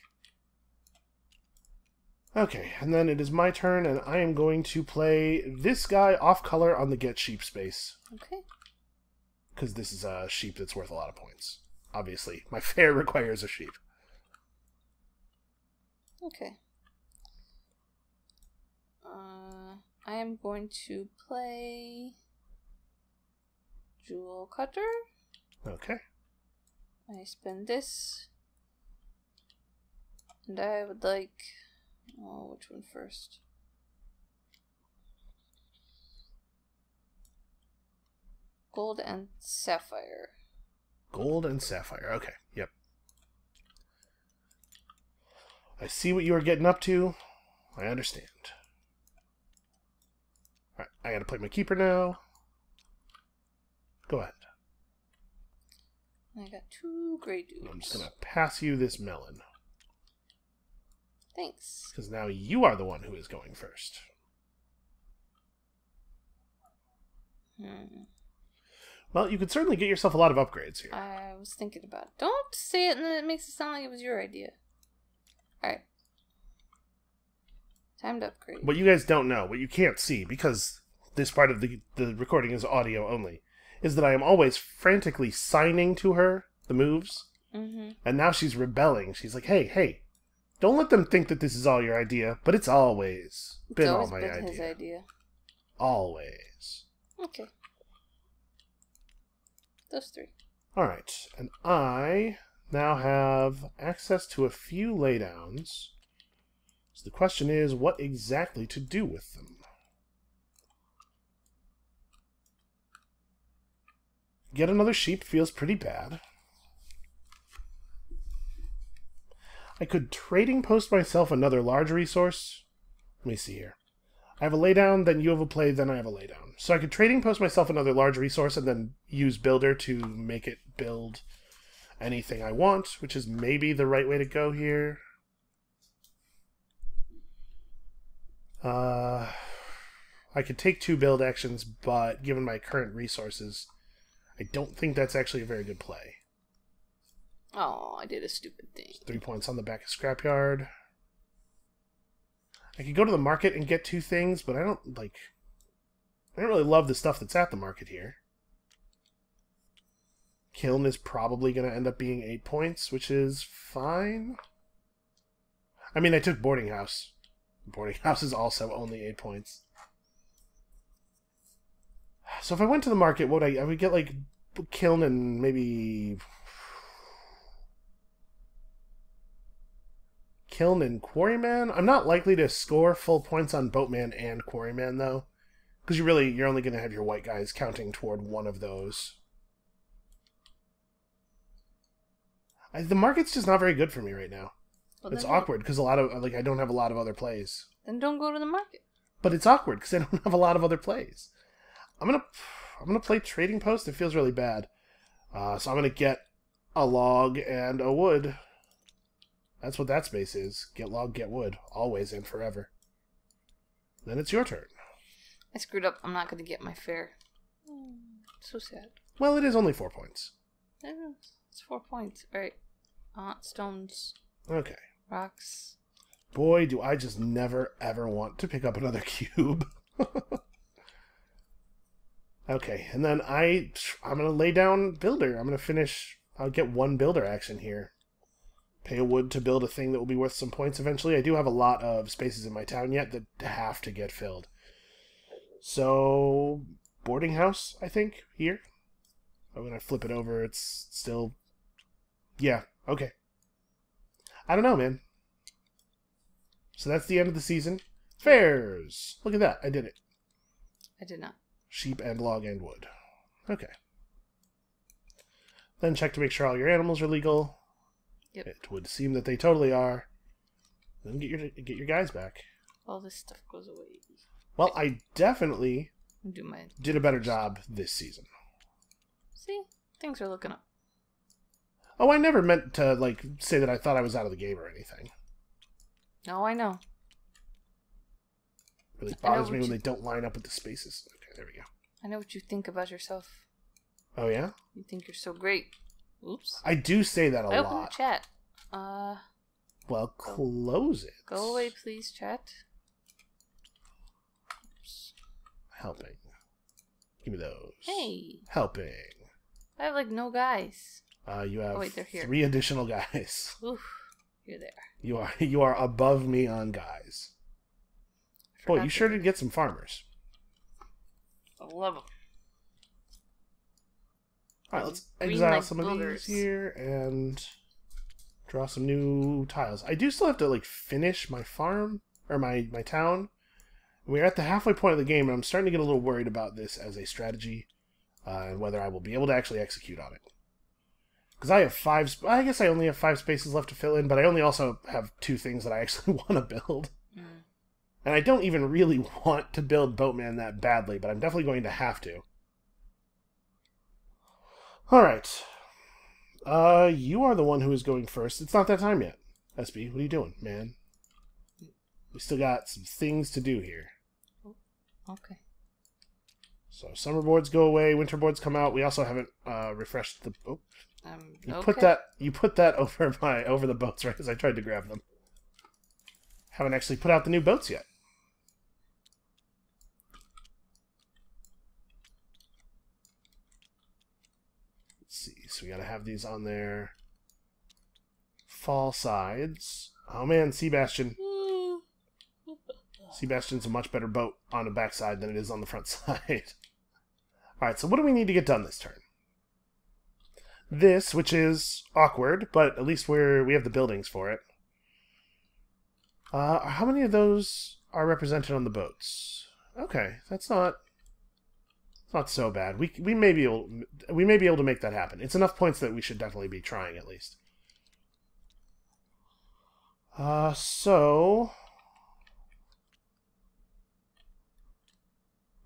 Okay, and then it is my turn, and I am going to play this guy off color on the get sheep space. Okay. Because this is a sheep that's worth a lot of points. Obviously, my fare requires a sheep. Okay. I am going to play Jewel Cutter. Okay. I spend this. And I would like... Oh, which one first? Gold and sapphire. Gold and sapphire. Okay, yep. I see what you are getting up to. I understand. Alright, I gotta play my keeper now. Go ahead. I got 2 gray dudes. I'm just gonna pass you this melon. Thanks. Because now you are the one who is going first. Well, you could certainly get yourself a lot of upgrades here. I was thinking about it. Don't say it and then it makes it sound like it was your idea. Alright. Time to upgrade. What you guys don't know, what you can't see, because this part of the recording is audio only, is that I am always frantically signing to her the moves. Mm-hmm. And now she's rebelling. She's like, hey, don't let them think that this is all your idea, but it's always been all my idea. His idea. Always. Okay. Those 3. Alright, and I now have access to a few laydowns. So the question is, what exactly to do with them? Get another sheep feels pretty bad. I could trading post myself another large resource. Let me see here. I have a laydown, then you have a play, then I have a laydown. So I could trading post myself another large resource and then use builder to make it build anything I want, which is maybe the right way to go here. I could take 2 build actions, but given my current resources, I don't think that's actually a very good play. Oh, I did a stupid thing. 3 points on the back of Scrapyard. I could go to the market and get 2 things, but I don't really love the stuff that's at the market here. Kiln is probably going to end up being 8 points, which is fine. I mean, I took Boarding House. Boarding House is also only 8 points. So if I went to the market, what I would get like Kiln and maybe Kiln and Quarryman. I'm not likely to score full points on Boatman and Quarryman though, because you're only going to have your white guys counting toward one of those. The market's just not very good for me right now. Well, it's awkward because I don't have a lot of other plays. Then don't go to the market. But it's awkward because I don't have a lot of other plays. I'm gonna play Trading Post. It feels really bad. So I'm gonna get a log and a wood. That's what that space is. Get log, get wood. Always and forever. Then it's your turn. I screwed up. I'm not gonna get my fare. So sad. Well, it is only 4 points. It's 4 points. Alright. Stones. Okay. Rocks. Boy, do I just never, ever want to pick up another cube. Okay, and then I'm going to lay down builder. I'm going to finish... I'll get 1 builder action here. Pay a wood to build a thing that will be worth some points eventually. I do have a lot of spaces in my town yet that have to get filled. So, boarding house, I think, here. I'm going to flip it over. It's still... Yeah, okay. I don't know, man. So that's the end of the season. Fairs! Look at that, I did it. I did not. Sheep and log and wood. Okay. Then check to make sure all your animals are legal. Yep. It would seem that they totally are. Then get your guys back. All this stuff goes away. Well, I definitely did a better job this season. See? Things are looking up. Oh, I never meant to, say that I thought I was out of the game or anything. No, I know. It really bothers me when they don't line up with the spaces. Okay, there we go. I know what you think about yourself. Oh, yeah? You think you're so great. Oops. I do say that a lot. Open the chat. Well, close it. Go away, please, chat. Oops. Helping. Give me those. Hey. Helping. I have, no guys. You have wait, they're here. 3 additional guys. Oof. You're there. You are above me on guys. Boy, you sure did get some farmers. I love them. Alright, let's exile some of these here and Draw some new tiles. I do still have to, like, finish my farm, or my town. We're at the halfway point of the game, and I'm starting to get a little worried about this as a strategy, and whether I will be able to actually execute on it. Because I have I guess I only have 5 spaces left to fill in, but I only also have 2 things that I actually want to build. Mm. And I don't even really want to build Boatman that badly, but I'm definitely going to have to. Alright. You are the one who is going first. It's not that time yet. SB, what are you doing, man? We still got some things to do here. Okay. So summer boards go away, winter boards come out. We also haven't refreshed the... Oh. You put that over the boats right as I tried to grab them. Haven't actually put out the new boats yet. Let's see. So we gotta have these on there. Fall sides. Oh man, Sebastian. Sebastian's a much better boat on the backside than it is on the front side. Alright, so what do we need to get done this turn? This, which is awkward, but at least we have the buildings for it. How many of those are represented on the boats? Okay, that's not so bad. We may be able to make that happen. It's enough points that we should definitely be trying at least.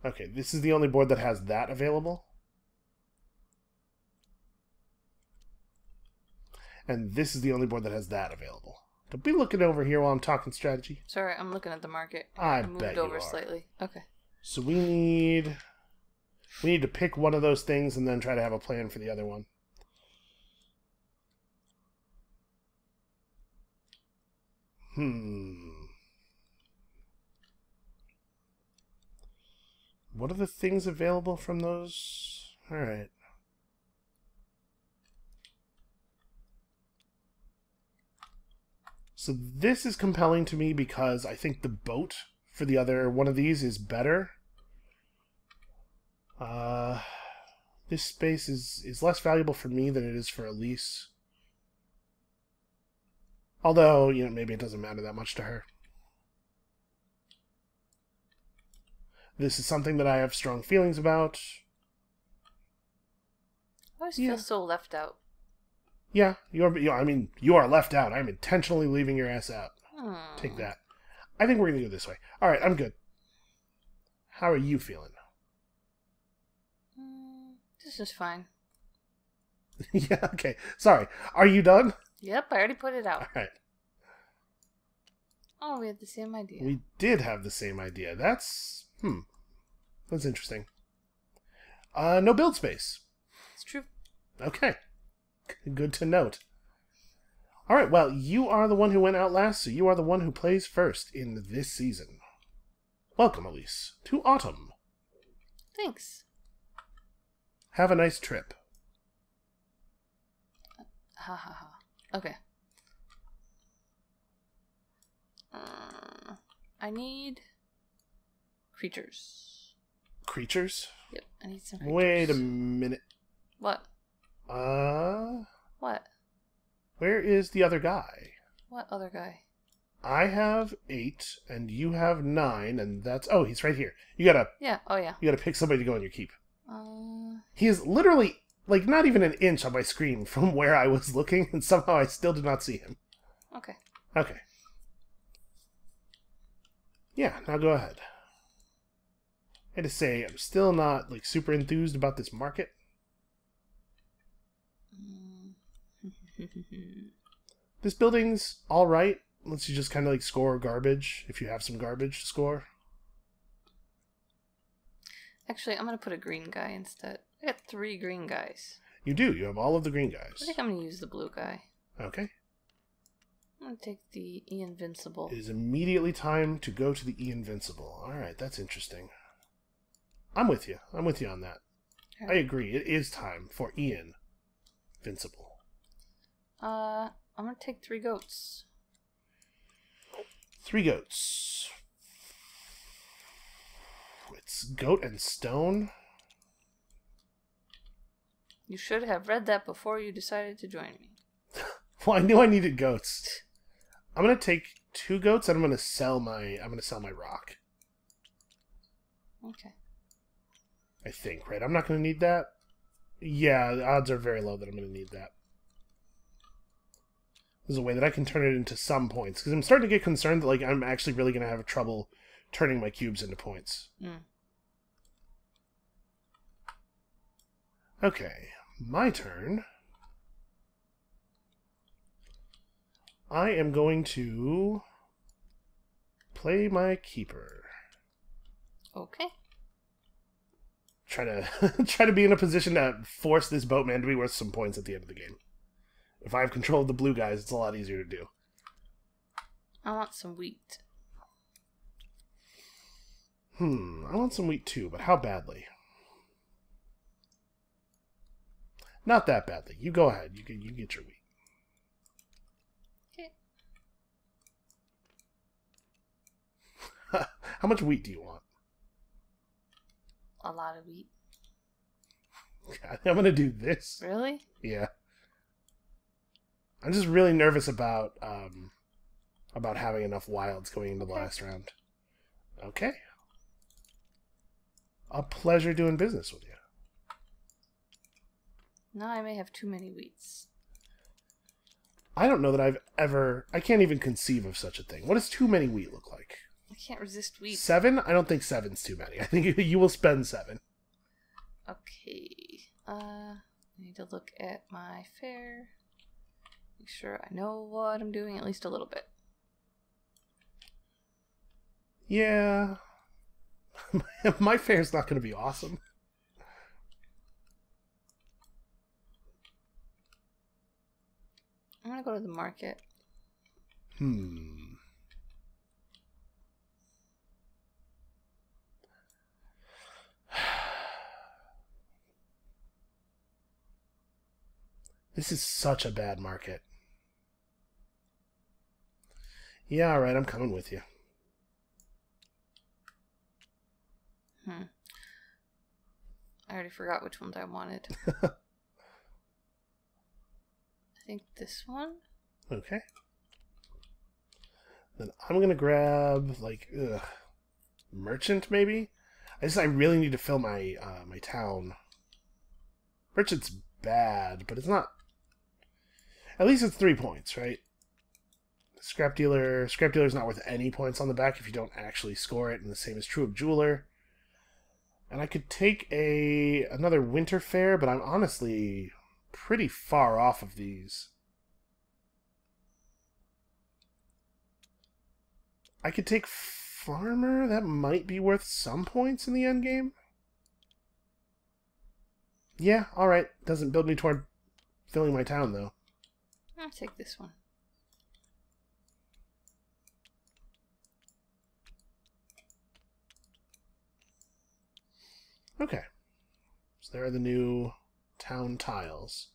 Okay, this is the only board that has that available. And this is the only board that has that available. Don't be looking over here while I'm talking strategy. Sorry, I'm looking at the market. I moved bet you over are. Slightly. Okay. So we need to pick one of those things and then try to have a plan for the other one. What are the things available from those? Alright. So this is compelling to me because I think the boat for the other one of these is better. This space is less valuable for me than it is for Elise. Although, you know, maybe it doesn't matter that much to her. This is something that I have strong feelings about. I always feel so left out. Yeah, you are left out. I'm intentionally leaving your ass out. Take that. I think we're going to go this way. Alright, I'm good. How are you feeling? This is fine. Yeah, okay. Sorry. Are you done? Yep, I already put it out. Alright. Oh, we had the same idea. We did have the same idea. That's interesting. No build space. It's true. Okay. Good to note. Alright, well, you are the one who went out last, so you are the one who plays first in this season. Welcome, Elise, to Autumn. Thanks. Have a nice trip. Ha ha ha. Okay. I need creatures. Creatures? Yep, I need some creatures. Wait a minute. What? What? Where is the other guy? What other guy? I have 8, and you have 9, and that's... Oh, he's right here. You gotta... Yeah, oh yeah. You gotta pick somebody to go in your keep. He is literally, like, not even an inch on my screen from where I was looking, and somehow I still did not see him. Okay. Okay. Yeah, now go ahead. I had to say, I'm still not, like, super enthused about this market. This building's alright. Lets you just kind of, like, score garbage, if you have some garbage to score. Actually, I'm going to put a green guy instead. I got 3 green guys. You do. You have all of the green guys. I think I'm going to use the blue guy. Okay. I'm going to take the E-Invincible. It is immediately time to go to the E-Invincible. Alright, that's interesting. I'm with you. I'm with you on that. Right. I agree. It is time for E-Invincible. I'm going to take 3 goats. 3 goats. It's goat and stone. You should have read that before you decided to join me. Well, I knew I needed goats. I'm gonna take 2 goats and I'm gonna sell my rock. Okay. I think, right? I'm not gonna need that. Yeah, the odds are very low that I'm gonna need that. There's a way that I can turn it into some points, because I'm starting to get concerned that like I'm actually really gonna have trouble turning my cubes into points. Okay, my turn. I am going to play my Keyper. Okay. Try to be in a position to force this boatman to be worth some points at the end of the game. If I have control of the blue guys, it's a lot easier to do. I want some wheat. I want some wheat too, but how badly? Not that badly. You go ahead. You get your wheat. Okay. How much wheat do you want? A lot of wheat. God, I'm gonna do this. Really? Yeah. I'm just really nervous about having enough wilds going into the last round. Okay. A pleasure doing business with you. Now I may have too many wheats. I don't know that I've ever... I can't even conceive of such a thing. What does too many wheat look like? I can't resist wheat. 7? I don't think 7's too many. I think you will spend 7. Okay. I need to look at my fare. Make sure I know what I'm doing at least a little bit. Yeah. My fare's not going to be awesome. I'm going to go to the market. This is such a bad market. Yeah, alright, I'm coming with you. I already forgot which ones I wanted. I think this one? Okay. Then I'm gonna grab, like, merchant, maybe? I really need to fill my, my town. Merchant's bad, but it's not... At least it's 3 points, right? Scrap dealer's not worth any points on the back if you don't actually score it, and the same is true of jeweler. And I could take another winter fair, but I'm honestly pretty far off of these. I could take farmer. That might be worth some points in the end game. Yeah, alright. Doesn't build me toward filling my town, though. I'll take this one. Okay. So there are the new town tiles.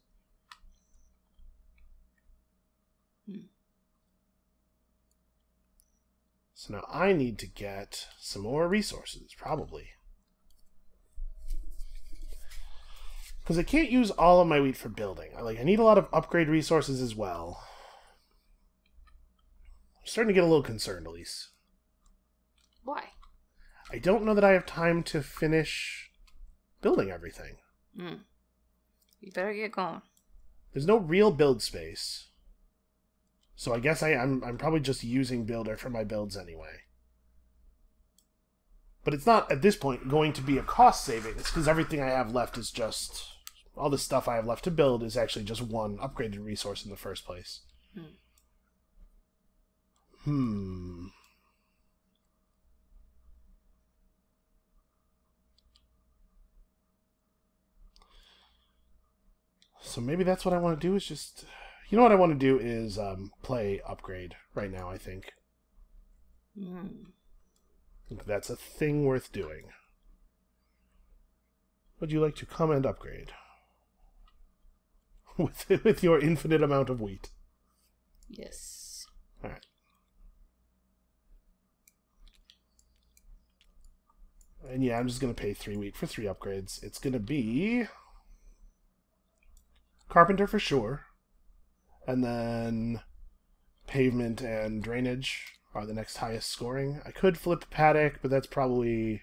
So now I need to get some more resources, probably. Because I can't use all of my wheat for building. I need a lot of upgrade resources as well. I'm starting to get a little concerned, Elise. Why? I don't know that I have time to finish building everything. You better get going. There's no real build space. So I guess I'm probably just using Builder for my builds anyway. But it's not, at this point, going to be a cost savings, because everything I have left is just... All the stuff I have left to build is actually just one upgraded resource in the first place. So maybe that's what I want to do, is just... You know what I want to do is play upgrade right now, I think. I think that's a thing worth doing. Would you like to come and upgrade? with your infinite amount of wheat. Yes. Alright. And yeah, I'm just going to pay 3 wheat for 3 upgrades. It's going to be... Carpenter for sure. And then pavement and drainage are the next highest scoring. I could flip paddock, but that's probably...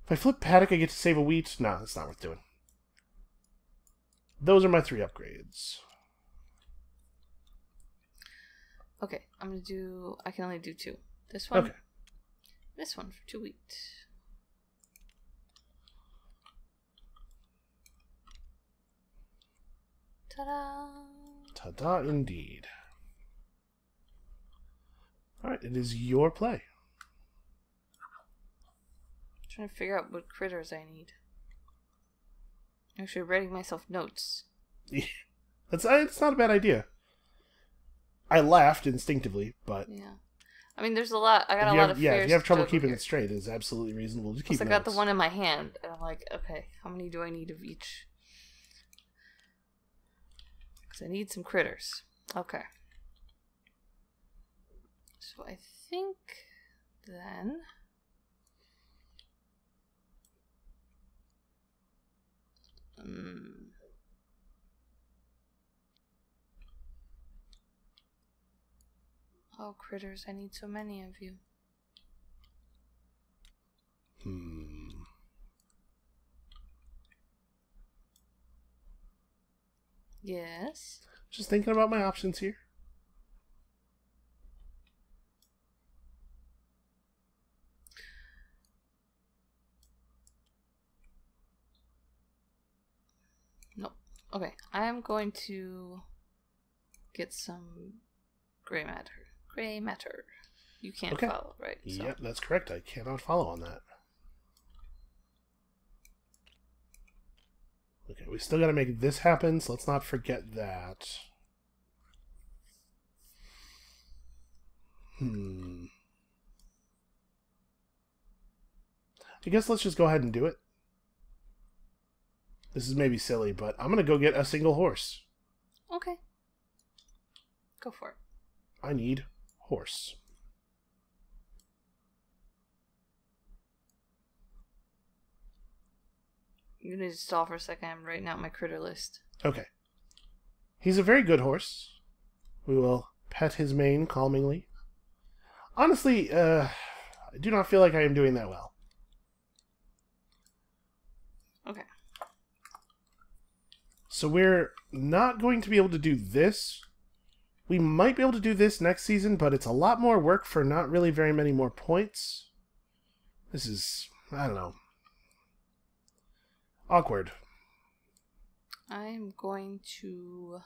If I flip paddock, I get to save a wheat. No, that's not worth doing. Those are my 3 upgrades. Okay, I'm gonna do... I can only do 2. This one. Okay. This one for 2 wheat. Ta-da! Ta-da indeed. Alright, it is your play. Trying to figure out what critters I need. Actually, writing myself notes. It's not a bad idea. I laughed instinctively, but... Yeah. I mean, there's a lot. I got a lot of fears. Yeah, if you have trouble keeping here. it straight, it's absolutely reasonable to keep I notes. got the one in my hand, and I'm like, okay, how many do I need of each? Because I need some critters. Okay. So I think then... Oh, critters, I need so many of you. Yes? Just thinking about my options here. No. Okay, I am going to get some gray matter. Gray matter. You can't follow, right? So. Yep, that's correct. I cannot follow on that. Okay, we still got to make this happen, so let's not forget that. I guess let's just go ahead and do it. This is maybe silly, but I'm going to go get a single horse. Okay. Go for it. I need horse. You need to stall for a second. I'm writing out my critter list. Okay. He's a very good horse. We will pet his mane calmingly. Honestly, I do not feel like I am doing that well. Okay. So we're not going to be able to do this. We might be able to do this next season, but it's a lot more work for not really very many more points. This is, I don't know, awkward. I'm going to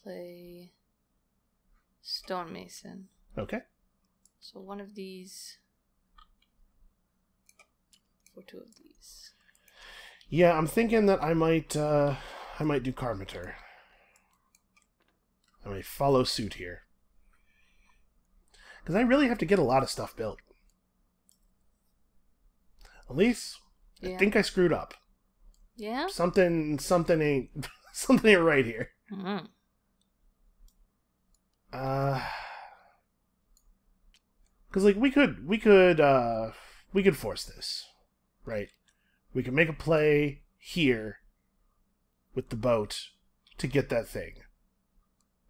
play stonemason. Okay. So one of these for 2 of these. Yeah, I'm thinking that I might do carpenter. I might follow suit here. Because I really have to get a lot of stuff built. Elise, Yeah. I think I screwed up. Yeah? Something ain't something ain't right here. Mm-hmm. Because like we could force this, right? We could make a play here with the boat to get that thing.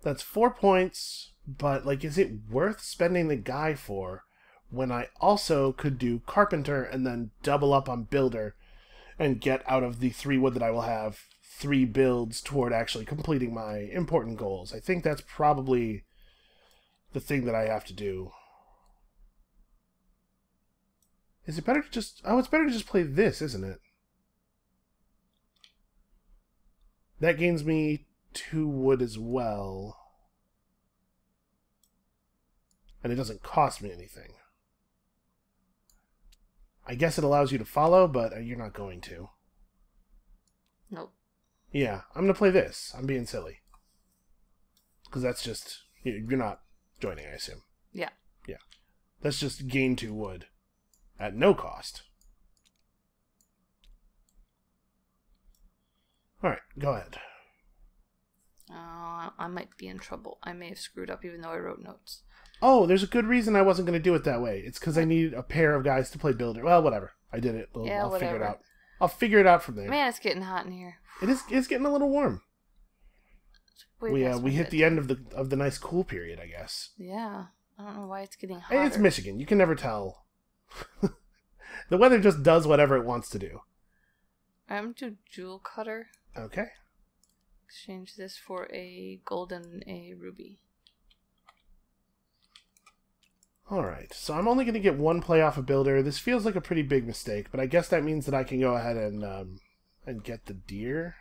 That's 4 points, but like, is it worth spending the guy for when I also could do carpenter and then double up on builder and get out of the 3 wood that I will have 3 builds toward actually completing my important goals? I think that's probably the thing that I have to do. Is it better to just... Oh, it's better to just play this, isn't it? That gains me 2 wood as well. And it doesn't cost me anything. I guess it allows you to follow, but you're not going to. Nope. Yeah, I'm going to play this. I'm being silly. Because that's just... You're not joining, I assume. Yeah. Yeah. That's just gain 2 wood. At no cost. Alright, go ahead. I might be in trouble. I may have screwed up even though I wrote notes. Oh, there's a good reason I wasn't going to do it that way. It's because I needed a pair of guys to play builder. Well, whatever. I did it. I'll figure it out. I'll figure it out from there. Man, it's getting hot in here. It's getting a little warm. We hit the end of the nice cool period, I guess. Yeah. I don't know why it's getting hotter. It's Michigan. You can never tell. The weather just does whatever it wants to do. I'm going to do jewel cutter. Okay. Exchange this for a gold and a ruby. Alright, so I'm only going to get one play off a builder. This feels like a pretty big mistake, but I guess that means that I can go ahead and get the deer.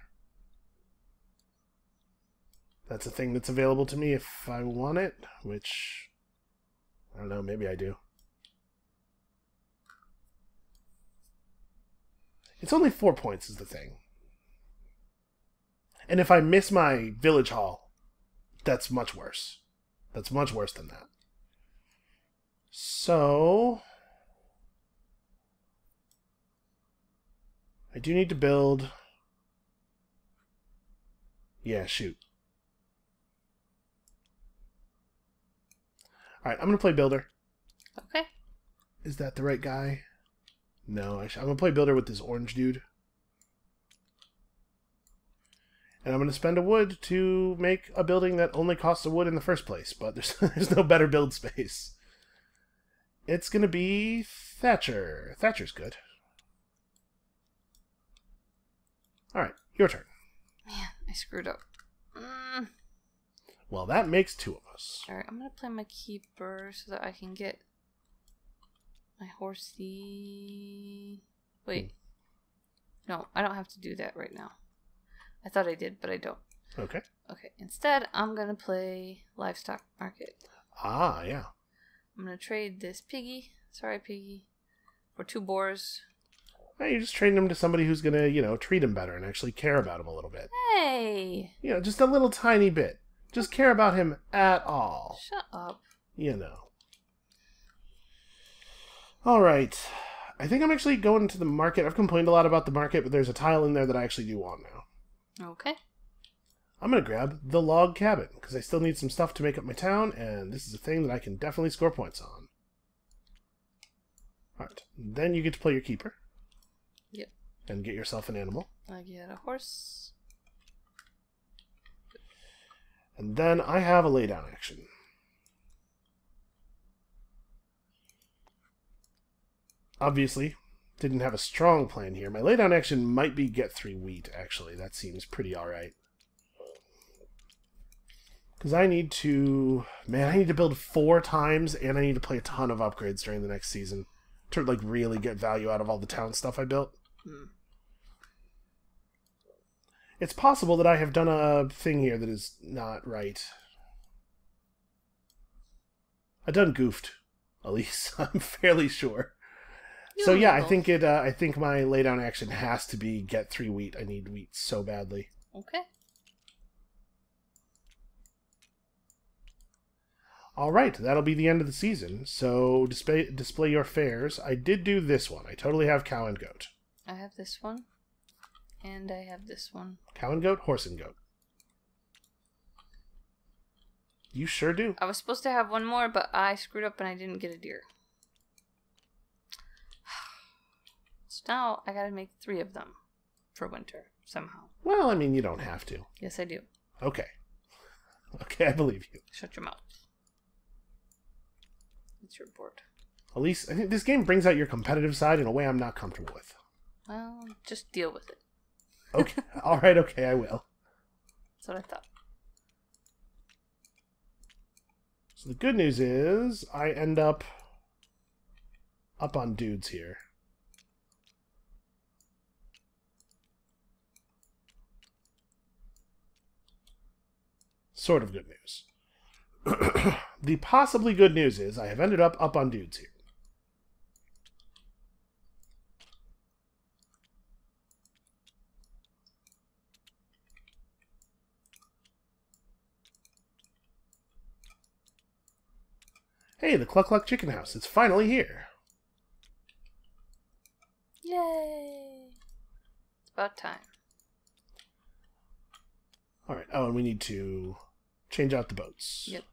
That's a thing that's available to me if I want it, which, I don't know, maybe I do. It's only 4 points is the thing. And if I miss my village hall, that's much worse. That's much worse than that. So, I do need to build. Yeah, shoot. Alright, I'm going to play builder. Okay. Is that the right guy? No, I'm going to play builder with this orange dude. And I'm going to spend a wood to make a building that only costs a wood in the first place, but there's no better build space. It's going to be Thatcher. Thatcher's good. Alright, your turn. Man, I screwed up. Well, that makes 2 of us. Alright, I'm going to play my Keyper so that I can get my horsey. Wait. No, I don't have to do that right now. I thought I did, but I don't. Okay. Okay, instead, I'm going to play livestock market. Ah, yeah. I'm going to trade this piggy, sorry piggy, for 2 boars. Hey, you're just trading him to somebody who's going to, treat him better and actually care about him a little bit. Hey! Just a little tiny bit. Just care about him at all. Shut up. Alright. I think I'm actually going to the market. I've complained a lot about the market, but there's a tile in there that I actually do want now. Okay. I'm going to grab the log cabin, because I still need some stuff to make up my town, and this is a thing that I can definitely score points on. Alright, then you get to play your keeper. Yep. And get yourself an animal. I get a horse. And then I have a laydown action. Obviously, didn't have a strong plan here. My laydown action might be get 3 wheat, actually. That seems pretty alright. Because I need to... Man, I need to build 4 times, and I need to play a ton of upgrades during the next season to, really get value out of all the town stuff I built. It's possible that I have done a thing here that is not right. I done goofed, Elise. I'm fairly sure. So yeah, I think I think my laydown action has to be get 3 wheat. I need wheat so badly. Okay. All right, that'll be the end of the season. So display your fares. I did do this one. I totally have cow and goat. I have this one. And I have this one. Cow and goat, horse and goat. You sure do. I was supposed to have one more, but I screwed up and I didn't get a deer. So now I gotta make 3 of them for winter, somehow. Well, I mean, you don't have to. Yes, I do. Okay. Okay, I believe you. Shut your mouth. It's your board. Elise, I think this game brings out your competitive side in a way I'm not comfortable with. Well, just deal with it. Okay. All right, okay, I will. That's what I thought. So the good news is I end up on dudes here. Sort of good news. The possibly good news is I have ended up on dudes here. Hey, the Cluck Cluck Chicken House. It's finally here. Yay! It's about time. Alright, oh, and we need to change out the boats. Yep.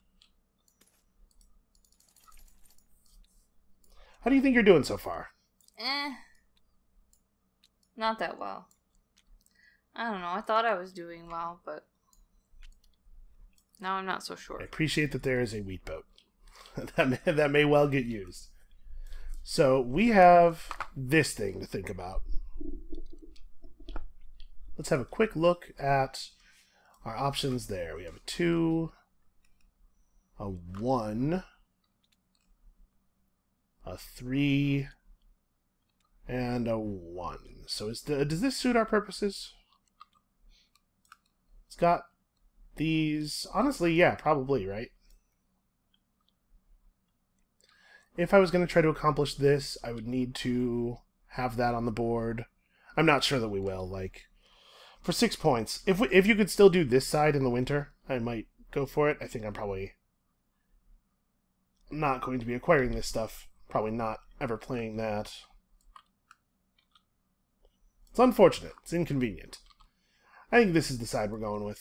How do you think you're doing so far? Not that well. I don't know. I thought I was doing well, but now I'm not so sure. I appreciate that there is a wheat boat. that may well get used. So we have this thing to think about. Let's have a quick look at our options there. We have a 2, a 1, a 3, and a 1. So does this suit our purposes? It's got these... Honestly, yeah, probably, right? If I was going to try to accomplish this, I would need to have that on the board. I'm not sure that we will. Like, for 6 points, if you could still do this side in the winter, I might go for it. I think I'm probably not going to be acquiring this stuff. Probably not ever playing that. It's unfortunate. It's inconvenient. I think this is the side we're going with.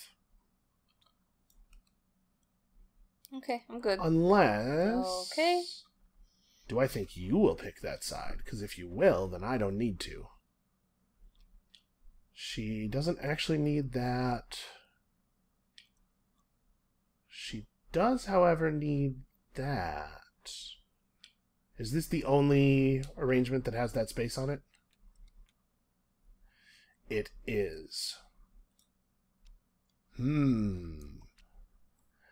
Okay, I'm good. Unless... Okay. Do I think you will pick that side? Because if you will, then I don't need to. She doesn't actually need that. She does, however, need that. Is this the only arrangement that has that space on it? It is.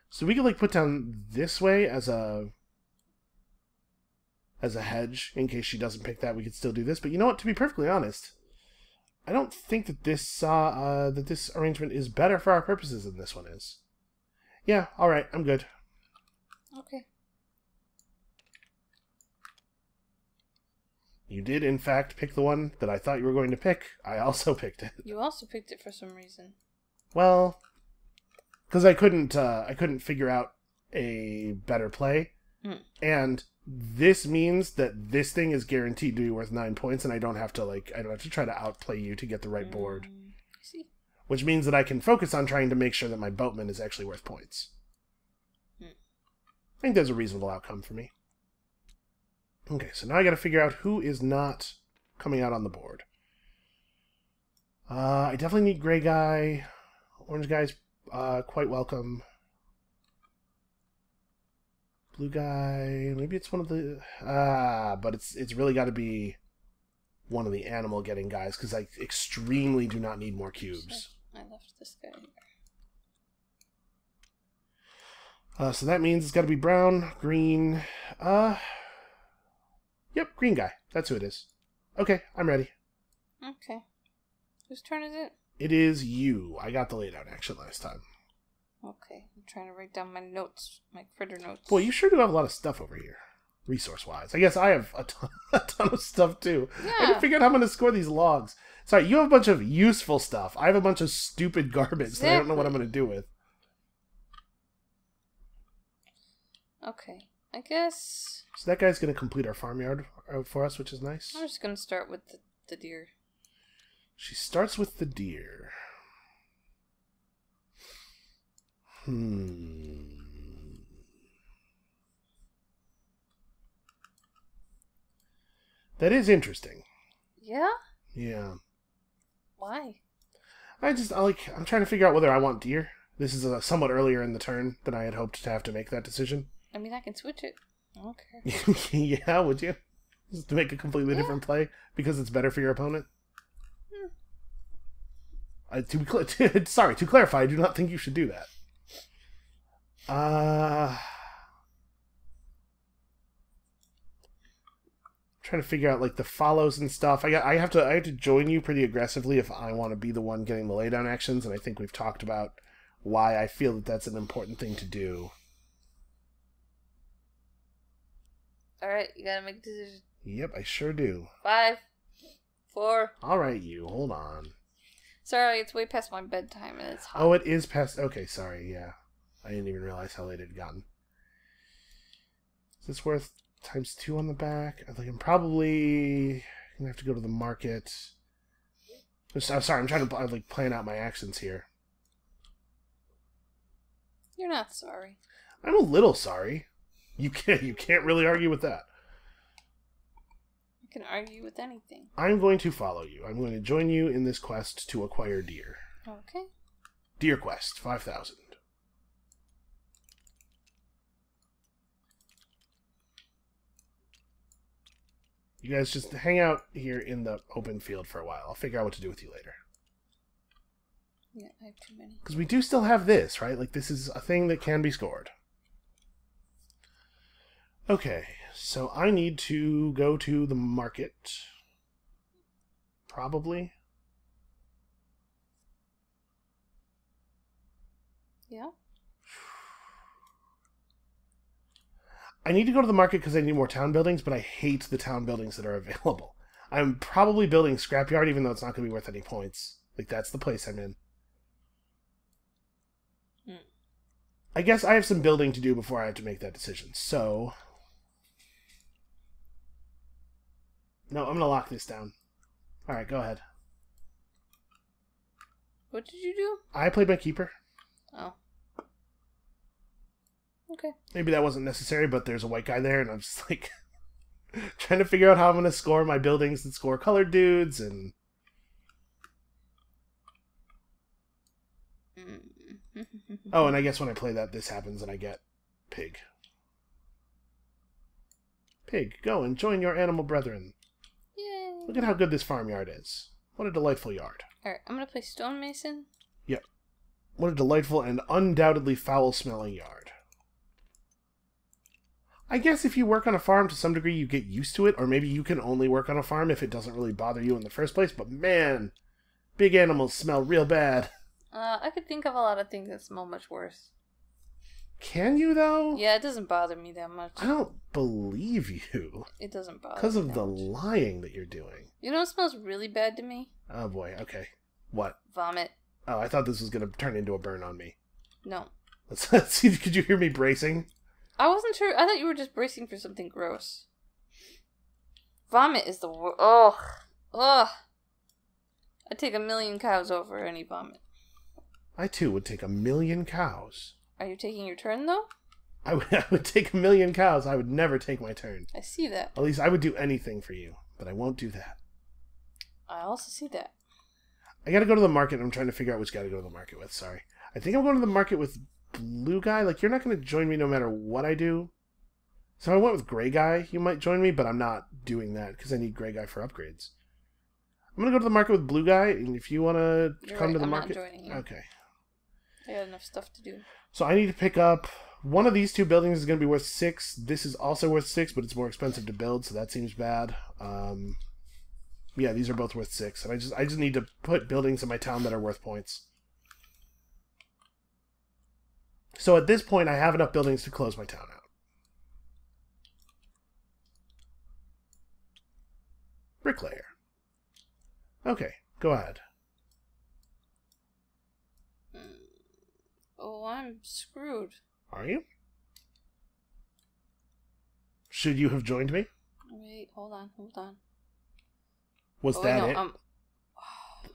So we could like put down this way as a hedge in case she doesn't pick that. We could still do this, but you know what? To be perfectly honest, I don't think that this arrangement is better for our purposes than this one is. Yeah, all right, I'm good. Okay. You did, in fact, pick the one that I thought you were going to pick. I also picked it. You also picked it for some reason. Well, because I couldn't figure out a better play, and this means that this thing is guaranteed to be worth 9 points, and I don't have to try to outplay you to get the right board. I see. Which means that I can focus on trying to make sure that my boatman is actually worth points. I think there's a reasonable outcome for me. Okay, so now I gotta figure out who is not coming out on the board. I definitely need gray guy. Orange guy's quite welcome. Blue guy, maybe it's one of the... but it's really got to be one of the animal getting guys, because I extremely do not need more cubes. I left this guy here. So that means it's got to be brown, green... Yep, green guy. That's who it is. Okay, I'm ready. Okay. Whose turn is it? It is you. I got the laydown action last time. Okay, I'm trying to write down my notes, my critter notes. Boy, you sure do have a lot of stuff over here, resource-wise. I guess I have a ton of stuff, too. Yeah. I didn't figure out how I'm going to score these logs. Sorry, you have a bunch of useful stuff. I have a bunch of stupid garbage that I don't know what I'm going to do with. Okay, I guess... So that guy's going to complete our farmyard for us, which is nice. I'm just going to start with the deer. She starts with the deer. That is interesting. Yeah? Yeah. Why? I'm trying to figure out whether I want deer. This is somewhat earlier in the turn than I had hoped to have to make that decision. I mean, I can switch it. I don't care. Yeah, would you? Just to make a completely different play because it's better for your opponent? Sorry, to clarify, I do not think you should do that. Trying to figure out like the follows and stuff. I have to join you pretty aggressively if I want to be the one getting the laydown actions, and I think we've talked about why I feel that that's an important thing to do. Alright, you gotta make a decision. Yep, I sure do. 5, 4. Alright, you, hold on. Sorry, it's way past my bedtime and it's hot. Oh, it is past... Okay, sorry, yeah. I didn't even realize how late it had gotten. Is this worth ×2 on the back? I think I'm probably gonna have to go to the market. I'm sorry, I'm trying to plan out my actions here. You're not sorry. I'm a little sorry. You can't really argue with that. can argue with anything. I'm going to follow you. I'm going to join you in this quest to acquire deer. Okay. Deer quest, 5,000. You guys just hang out here in the open field for a while. I'll figure out what to do with you later. Yeah, I have too many. Because we do still have this, right? Like, this is a thing that can be scored. Okay, so I need to go to the market. Probably. Yeah. I need to go to the market because I need more town buildings, but I hate the town buildings that are available. I'm probably building Scrapyard, even though it's not going to be worth any points. Like, that's the place I'm in. I guess I have some building to do before I have to make that decision, so... No, I'm going to lock this down. Alright, go ahead. What did you do? I played my Keyper. Oh. Okay. Maybe that wasn't necessary, but there's a white guy there, and I'm just like trying to figure out how I'm going to score my buildings that score colored dudes, and oh, and I guess when I play that, this happens, and I get pig. Pig, go and join your animal brethren. Yay! Look at how good this farmyard is. What a delightful yard. Alright, I'm gonna play stonemason. Yep. What a delightful and undoubtedly foul-smelling yard. I guess if you work on a farm to some degree, you get used to it, or maybe you can only work on a farm if it doesn't really bother you in the first place, but man, big animals smell real bad. I could think of a lot of things that smell much worse. Can you, though? Yeah, it doesn't bother me that much. I don't believe you. It doesn't bother me Because of that the much. lying that you're doing. You know what smells really bad to me? Oh boy, okay. What? Vomit. Oh, I thought this was going to turn into a burn on me. No. Let's see, could you hear me bracing? I wasn't sure. I thought you were just bracing for something gross. Vomit is the worst. Ugh. Ugh. I'd take 1,000,000 cows over any vomit. I too would take 1,000,000 cows. Are you taking your turn, though? I would take 1,000,000 cows. I would never take my turn. I see that. At least I would do anything for you, but I won't do that. I also see that. I gotta go to the market, and I'm trying to figure out which guy to go to the market with, sorry. I think I'm going to the market with blue guy. Like, you're not going to join me no matter what I do. So I went with gray guy. You might join me, but I'm not doing that, because I need gray guy for upgrades. I'm going to go to the market with blue guy, and if you want to come to the market... I'm not joining you. Okay. I got enough stuff to do. So I need to pick up... One of these two buildings is going to be worth 6. This is also worth 6, but it's more expensive to build, so that seems bad. Yeah, these are both worth 6. And I just need to put buildings in my town that are worth points. So at this point, I have enough buildings to close my town out. Bricklayer. Okay, go ahead. Oh, I'm screwed. Are you? Should you have joined me? Wait, hold on. Was Oh, that no,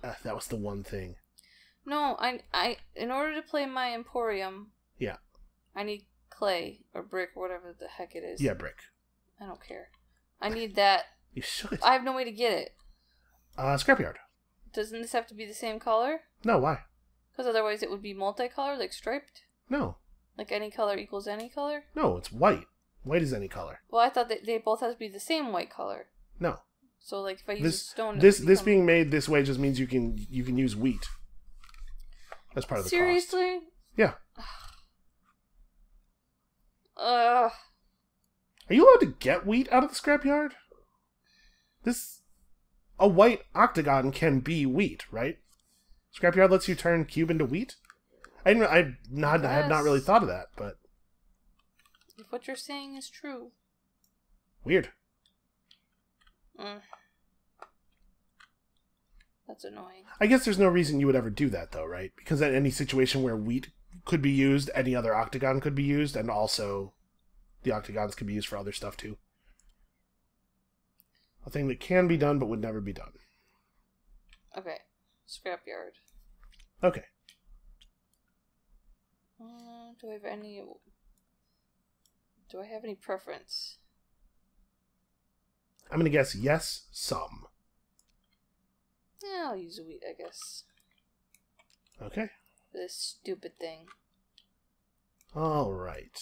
it? That was the one thing. No, I in order to play my Emporium, Yeah. I need clay or brick or whatever the heck it is. Yeah, brick. I don't care. I need that. You should. I have no way to get it. Scrapyard. Doesn't this have to be the same color? No, why? Because otherwise it would be multicolored, like striped? No. Like any color equals any color? No, it's white. White is any color. Well, I thought that they both have to be the same white color. No. So, like, if I use a stone... This being made this way just means you can use wheat. That's part of the Seriously? cost. Yeah. Ugh. Are you allowed to get wheat out of the scrapyard? A white octagon can be wheat, right? Scrapyard lets you turn cube into wheat? I had not really thought of that, but... If what you're saying is true. Weird. That's annoying. I guess there's no reason you would ever do that, though, right? Because in any situation where wheat could be used, any other octagon could be used, and also the octagons could be used for other stuff, too. A thing that can be done, but would never be done. Okay. Scrapyard. Okay. Do I have any preference? I'm going to guess yes, some. Yeah, I'll use a wheat, I guess. Okay. This stupid thing. All right.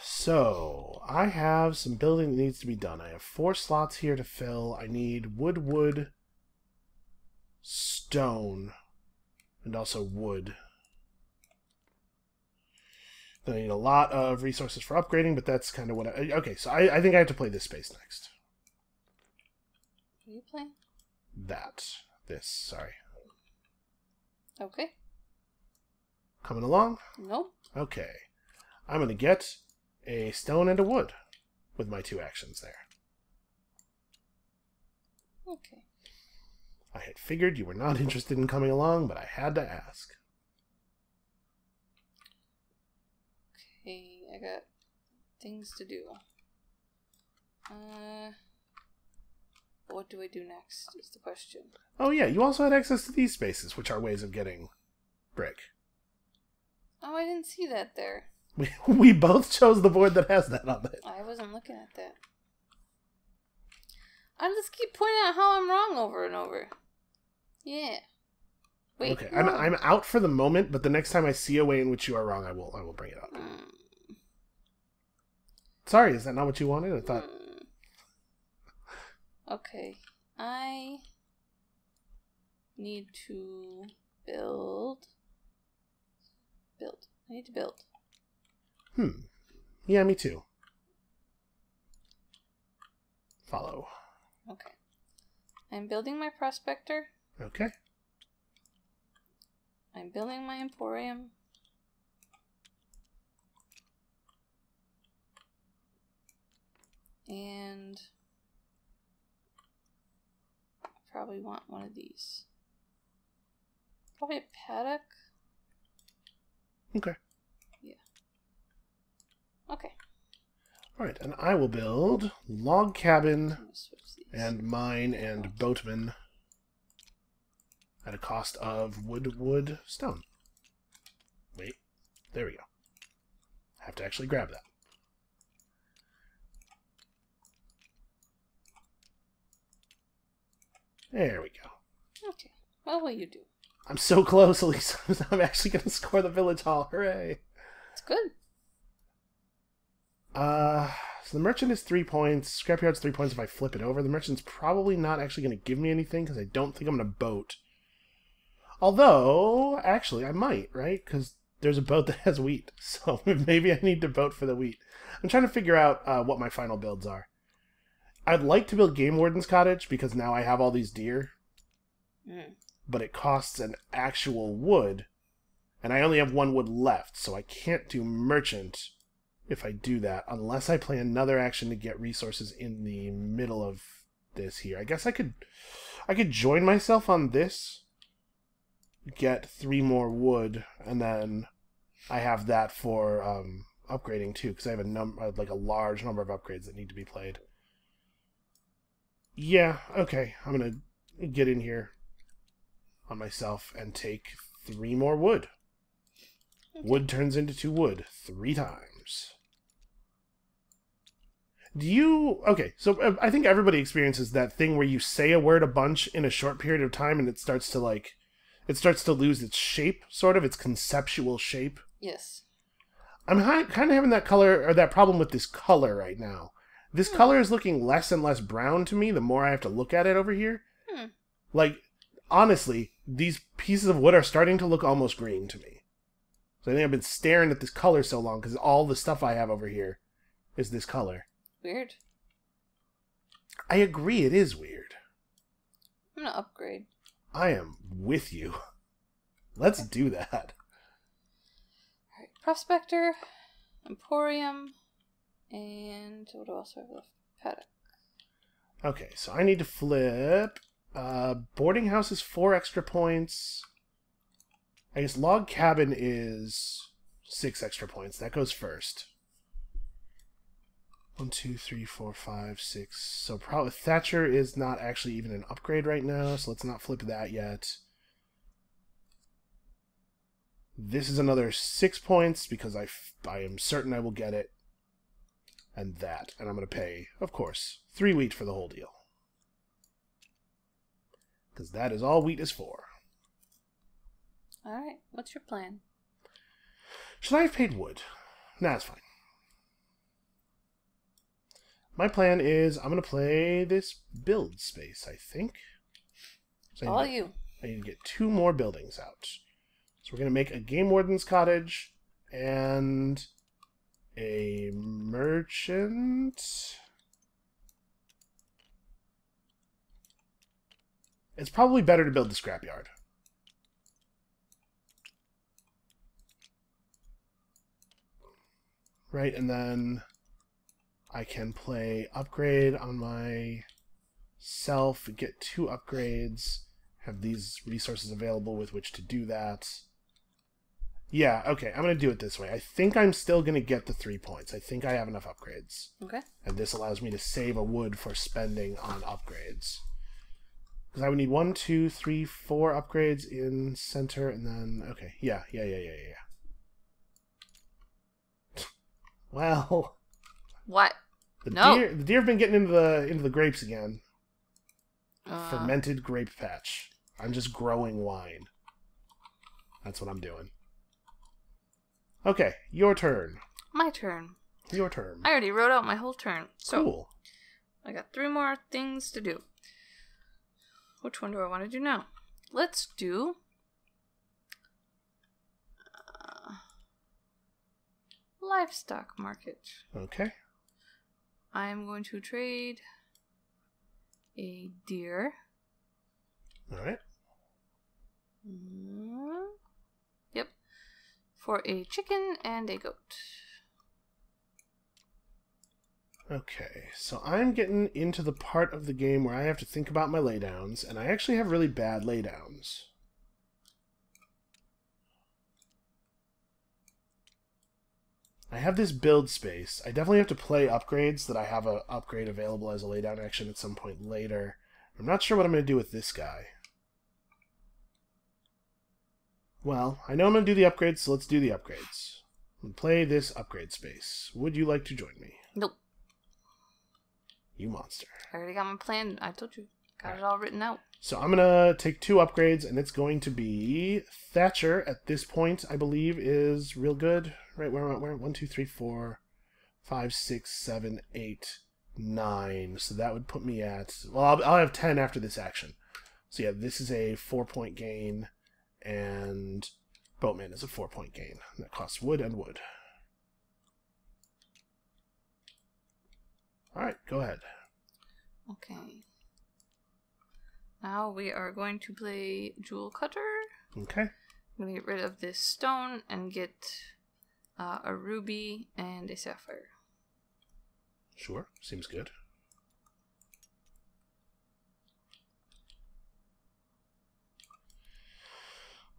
So, I have some building that needs to be done. I have 4 slots here to fill. I need wood, stone, and also wood. Then I need a lot of resources for upgrading, but that's kind of what I... Okay, so I think I have to play this space next. What are you playing? Sorry. Okay. Coming along? Nope. Okay. I'm going to get a stone and a wood with my 2 actions there. Okay. I had figured you were not interested in coming along, but I had to ask. Okay, I got things to do. What do I do next is the question. Oh yeah, you also had access to these spaces, which are ways of getting brick. Oh, I didn't see that there. We both chose the board that has that on it. I wasn't looking at that. I just keep pointing out how I'm wrong over and over. Yeah. Wait. Okay, no. I'm out for the moment, but the next time I see a way in which you are wrong, I will bring it up. Sorry, is that not what you wanted? I thought. Okay, I need to build. I need to build. Yeah, me too. Follow. Okay. I'm building my prospector. Okay. I'm building my emporium. And I probably want one of these. Probably a paddock. Okay. Yeah. Okay. Alright, and I will build log cabin I'm gonna switch these. and mine and boatman at a cost of wood, stone. Wait, there we go. I have to actually grab that. There we go. Okay. What will you do? I'm so close, at least I'm actually going to score the village hall. Hooray! It's good. So the merchant is 3 points. Scrapyard's 3 points if I flip it over. The merchant's probably not actually going to give me anything because I don't think I'm going to boat. Although, actually, I might, right? Because there's a boat that has wheat. So maybe I need to boat for the wheat. I'm trying to figure out what my final builds are. I'd like to build Game Warden's Cottage because now I have all these deer. But it costs an actual wood. And I only have 1 wood left, so I can't do merchant if I do that, unless I play another action to get resources in the middle of this here. I guess I could join myself on this, get 3 more wood, and then I have that for upgrading too, because I have a large number of upgrades that need to be played. Yeah, okay, I'm gonna get in here on myself and take 3 more wood. Okay. Wood turns into 2 wood 3 times. Okay, so I think everybody experiences that thing where you say a word a bunch in a short period of time and it starts to lose its shape, sort of, its conceptual shape. Yes. I'm kind of having that problem with this color right now. This color is looking less and less brown to me the more I have to look at it over here. Like, honestly, these pieces of wood are starting to look almost green to me. So I think I've been staring at this color so long because all the stuff I have over here is this color. Weird. I agree, it is weird. I'm gonna upgrade. I am with you. Let's do that. Alright, Prospector, Emporium, and what else do I have left? Paddock. Okay, so I need to flip. Boarding house is 4 extra points. I guess log cabin is 6 extra points. That goes first. 1, 2, 3, 4, 5, 6. So probably Thatcher is not actually even an upgrade right now, so let's not flip that yet. This is another 6 points because I am certain I will get it. and that. And I'm going to pay, of course, 3 wheat for the whole deal. Because that is all wheat is for. Alright, what's your plan? Should I have paid wood? Nah, it's fine. My plan is I'm going to play this build space, I think. So All you. I need to get 2 more buildings out. So we're going to make a game warden's cottage and a merchant. It's probably better to build the scrapyard. Right, and then I can play upgrade on myself, get 2 upgrades, have these resources available with which to do that. Yeah, okay, I'm going to do it this way. I think I'm still going to get the 3 points. I think I have enough upgrades. Okay. And this allows me to save a wood for spending on upgrades. Because I would need 1, 2, 3, 4 upgrades in center, and then... Okay, yeah. Well... What? The No. deer have been getting into the grapes again. Fermented grape patch. I'm just growing wine. That's what I'm doing. Okay, your turn. My turn. Your turn. I already wrote out my whole turn. So Cool. I got 3 more things to do. Which one do I want to do now? Let's do... livestock market. Okay. I'm going to trade a deer. Alright. Yep. For a chicken and a goat. Okay, so I'm getting into the part of the game where I have to think about my laydowns, and I actually have really bad laydowns. I have this build space. I definitely have to play upgrades that I have an upgrade available as a laydown action at some point later. I'm not sure what I'm going to do with this guy. Well, I know I'm going to do the upgrades, so let's do the upgrades. I'm going to play this upgrade space. Would you like to join me? Nope. You monster. I already got my plan. I told you. Got it all written out. So I'm going to take 2 upgrades, and it's going to be Thatcher at this point, I believe, is real good. Right, where am I? 1, 2, 3, 4, 5, 6, 7, 8, 9. So that would put me at... Well, I'll have 10 after this action. So yeah, this is a 4-point gain, and Boatman is a 4-point gain. That costs wood and wood. Alright, go ahead. Okay. Now we are going to play Jewel Cutter. Okay. I'm going to get rid of this stone and get a ruby and a sapphire. Sure, seems good.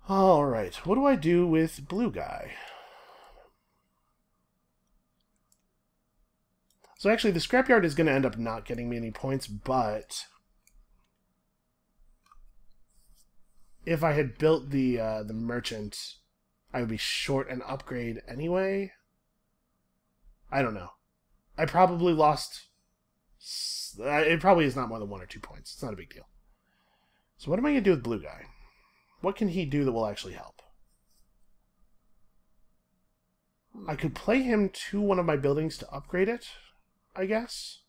Alright, what do I do with blue guy? So actually, the scrapyard is going to end up not getting me any points, but if I had built the merchant, I would be short an upgrade anyway. I don't know. I probably lost... It probably is not more than 1 or 2 points. It's not a big deal. So what am I going to do with blue guy? What can he do that will actually help? I could play him to one of my buildings to upgrade it, I guess.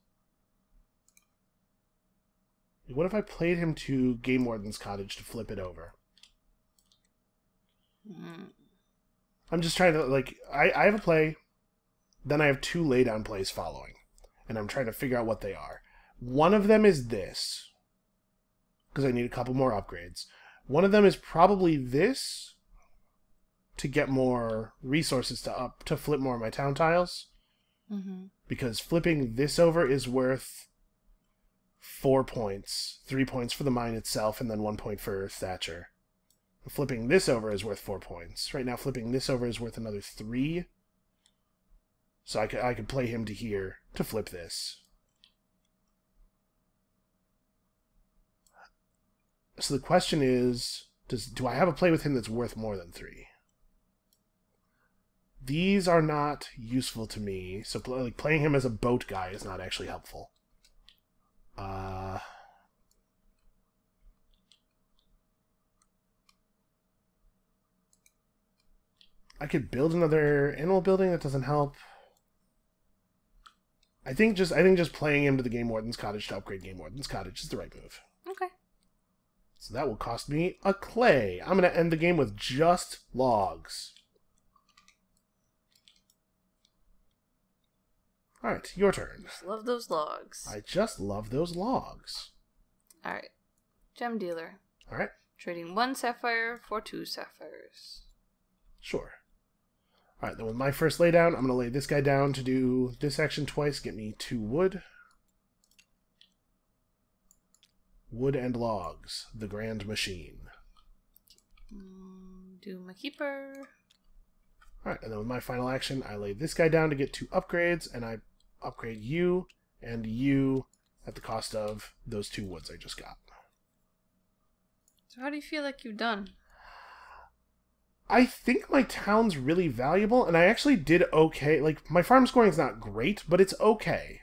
What if I played him to Game Warden's Cottage to flip it over? I'm just trying to, like, I have a play, then I have 2 laydown plays following, and I'm trying to figure out what they are. One of them is this, because I need a couple more upgrades. One of them is probably this, to get more resources to flip more of my town tiles. Because flipping this over is worth 4 points. 3 points for the mine itself, and then 1 point for Thatcher. Flipping this over is worth 4 points. Right now, flipping this over is worth another 3. So I could play him to here to flip this. So the question is, do I have a play with him that's worth more than 3? These are not useful to me, so like playing him as a boat guy is not actually helpful. I could build another animal building. That doesn't help. I think just playing him to the Game Warden's Cottage to upgrade Game Warden's Cottage is the right move. Okay. So that will cost me a clay. I'm going to end the game with just logs. Alright, your turn. Just love those logs. I just love those logs. Alright. Gem dealer. Alright. Trading 1 sapphire for 2 sapphires. Sure. Alright, then with my first laydown, I'm going to lay this guy down to do this action twice, get me 2 wood. Wood and logs, the grand machine. Do my Keyper. Alright, and then with my final action, I lay this guy down to get 2 upgrades, and I upgrade you and you at the cost of those 2 woods I just got. So how do you feel like you've done? I think my town's really valuable, and I actually did okay. Like, my farm scoring's not great, but it's okay.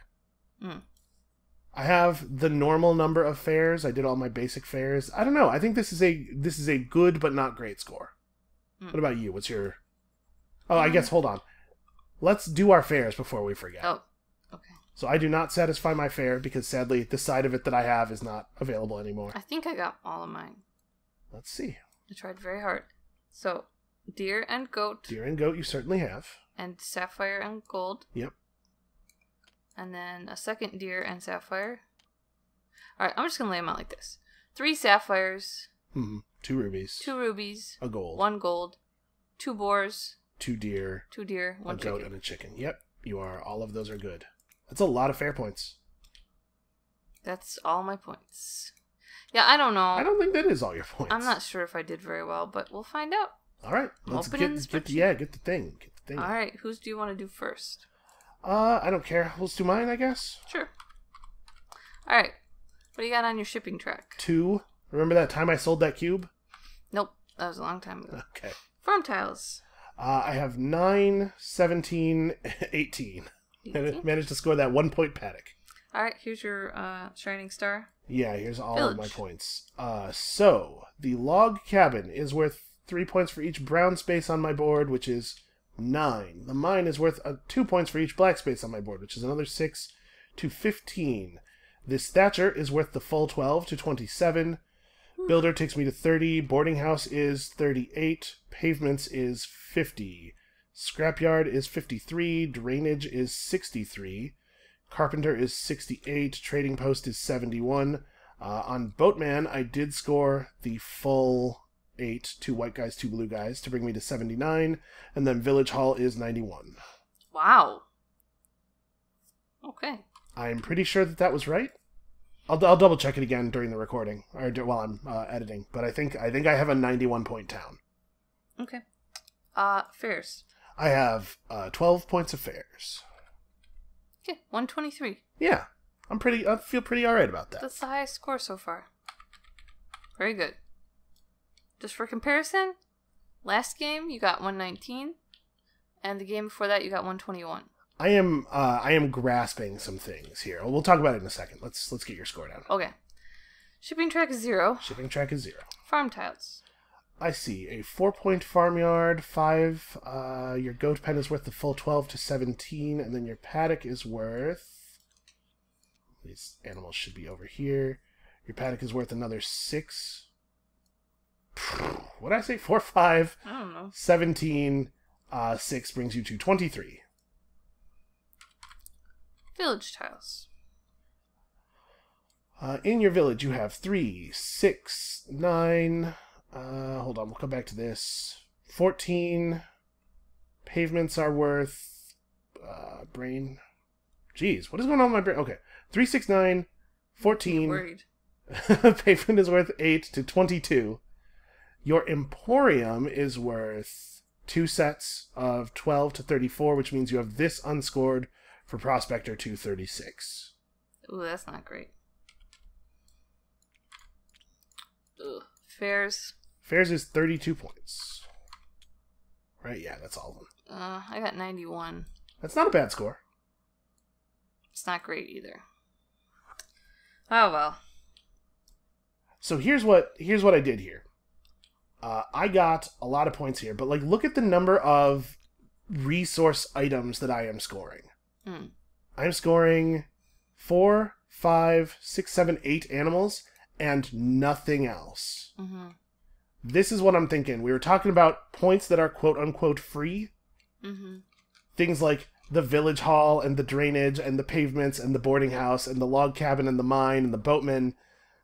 I have the normal number of fairs. I did all my basic fairs. I don't know. I think this is a good but not great score. What about you? What's your... Oh, I guess, hold on. Let's do our fairs before we forget. Oh, okay. So I do not satisfy my fair, because sadly, the side of it that I have is not available anymore. I think I got all of mine. Let's see. I tried very hard. So, deer and goat. Deer and goat you certainly have. And sapphire and gold. Yep. And then a second deer and sapphire. Alright, I'm just going to lay them out like this. 3 sapphires. 2 rubies. 2 rubies. A gold. 1 gold. 2 boars. 2 deer. 2 deer. 1 chicken. A goat chicken. and a chicken. Yep. You are. All of those are good. That's a lot of fair points. That's all my points. Yeah, I don't know. I don't think that is all your points. I'm not sure if I did very well, but we'll find out. All right. Let's get the thing. Get the thing. All right. Whose do you want to do first? I don't care. Let's do mine, I guess. Sure. All right. What do you got on your shipping track? 2. Remember that time I sold that cube? Nope. That was a long time ago. Okay. Farm tiles. I have 9, 17, 18. And I managed to score that 1 point paddock. All right. Here's your shining star. Yeah, here's all Village. of my points. So, the log cabin is worth 3 points for each brown space on my board, which is 9. The mine is worth 2 points for each black space on my board, which is another 6 to 15. This thatcher is worth the full 12 to 27. Builder takes me to 30. Boarding house is 38. Pavements is 50. Scrapyard is 53. Drainage is 63. Carpenter is 68. Trading post is 71. On Boatman, I did score the full 8, 2 white guys, 2 blue guys, to bring me to 79. And then Village Hall is 91. Wow. Okay. I'm pretty sure that was right. I'll double check it again during the recording, or while I'm editing. But I think I have a 91 point town. Okay. Fairs. I have 12 points of fairs. Okay, 123. Yeah, I feel pretty alright about that. That's the highest score so far. Very good. Just for comparison, last game you got 119, and the game before that you got 121. I am grasping some things here. We'll talk about it in a second. Let's get your score down. Okay. Shipping track is 0. Shipping track is 0. Farm tiles. I see a 4-point farmyard, 5. Your goat pen is worth the full 12 to 17, and then your paddock is worth... These animals should be over here. Your paddock is worth another 6. What did I say? 4, 5. I don't know. 17. 6 brings you to 23. Village tiles. In your village, you have 3, 6, 9... hold on, we'll come back to this. 14. Pavements are worth... brain... Jeez, what is going on with my brain? Okay. 3, 6, 9, 14. I'm worried. Pavement is worth 8 to 22. Your Emporium is worth 2 sets of 12 to 34, which means you have this unscored for Prospector 236. Ooh, that's not great. Ugh. Fairs. Fairs is 32 points. Right, yeah, that's all of them. I got 91. That's not a bad score. It's not great either. Oh well. So here's what I did here. I got a lot of points here, but like look at the number of resource items that I am scoring. I'm scoring 4, 5, 6, 7, 8 animals and nothing else. Mm-hmm. This is what I'm thinking. We were talking about points that are quote-unquote free. Mm-hmm. Things like the village hall and the drainage and the pavements and the boarding house and the log cabin and the mine and the boatman.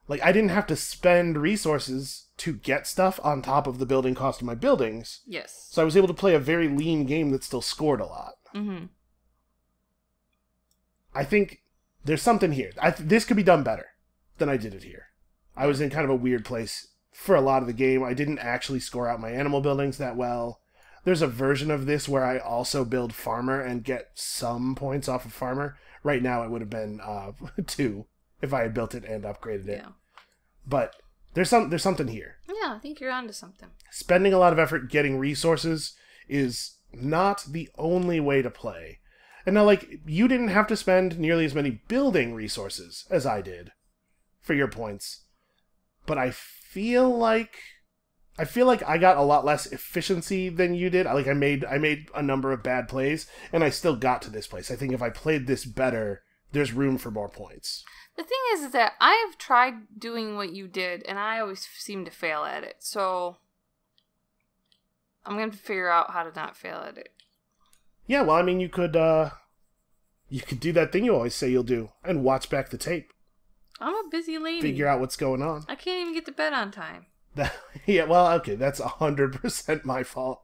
Like, I didn't have to spend resources to get stuff on top of the building cost of my buildings. Yes. So I was able to play a very lean game that still scored a lot. Mm-hmm. I think there's something here. This could be done better than I did it here. I was in kind of a weird place for a lot of the game. I didn't actually score out my animal buildings that well. There's a version of this where I also build farmer and get some points off of farmer. Right now it would have been 2 if I had built it and upgraded it. Yeah. But there's something here. Yeah, I think you're onto something. Spending a lot of effort getting resources is not the only way to play. And now, like, you didn't have to spend nearly as many building resources as I did for your points. But I feel like I got a lot less efficiency than you did. I made a number of bad plays, and I still got to this place. I think if I played this better, there's room for more points. The thing is that I've tried doing what you did, and I always seem to fail at it. So I'm going to figure out how to not fail at it. Yeah, well, I mean, you could do that thing you always say you'll do, and watch back the tape. I'm a busy lady. Figure out what's going on. I can't even get to bed on time. Yeah, well, okay, that's 100% my fault.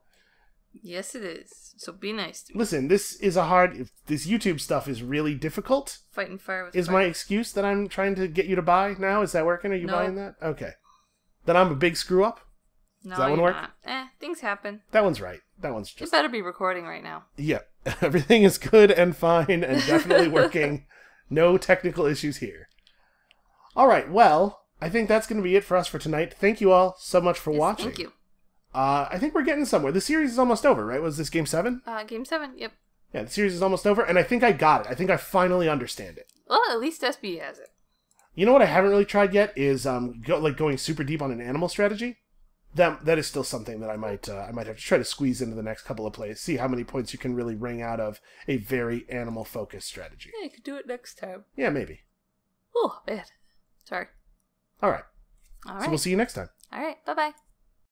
Yes, it is. So be nice to me. Listen, this YouTube stuff is really difficult. Fighting fire with Is fire. my excuse that I'm trying to get you to buy now? Is that working? Are you buying that? Okay. Then I'm a big screw up? No, Does that one work? Not. Things happen. That one's right. That one's just... You better be recording right now. Yeah. Everything is good and fine and definitely working. No technical issues here. All right, well, I think that's going to be it for us for tonight. Thank you all so much for watching. Thank you. I think we're getting somewhere. The series is almost over, right? Was this Game 7? Game 7, yep. Yeah, the series is almost over, and I think I got it. I think I finally understand it. Well, at least SB has it. You know what I haven't really tried yet is going super deep on an animal strategy. That is still something that I might have to try to squeeze into the next couple of plays. See how many points you can really wring out of a very animal-focused strategy. Yeah, you could do it next time. Yeah, maybe. Oh, bad. Sorry. All right. All right. So we'll see you next time. All right. Bye-bye.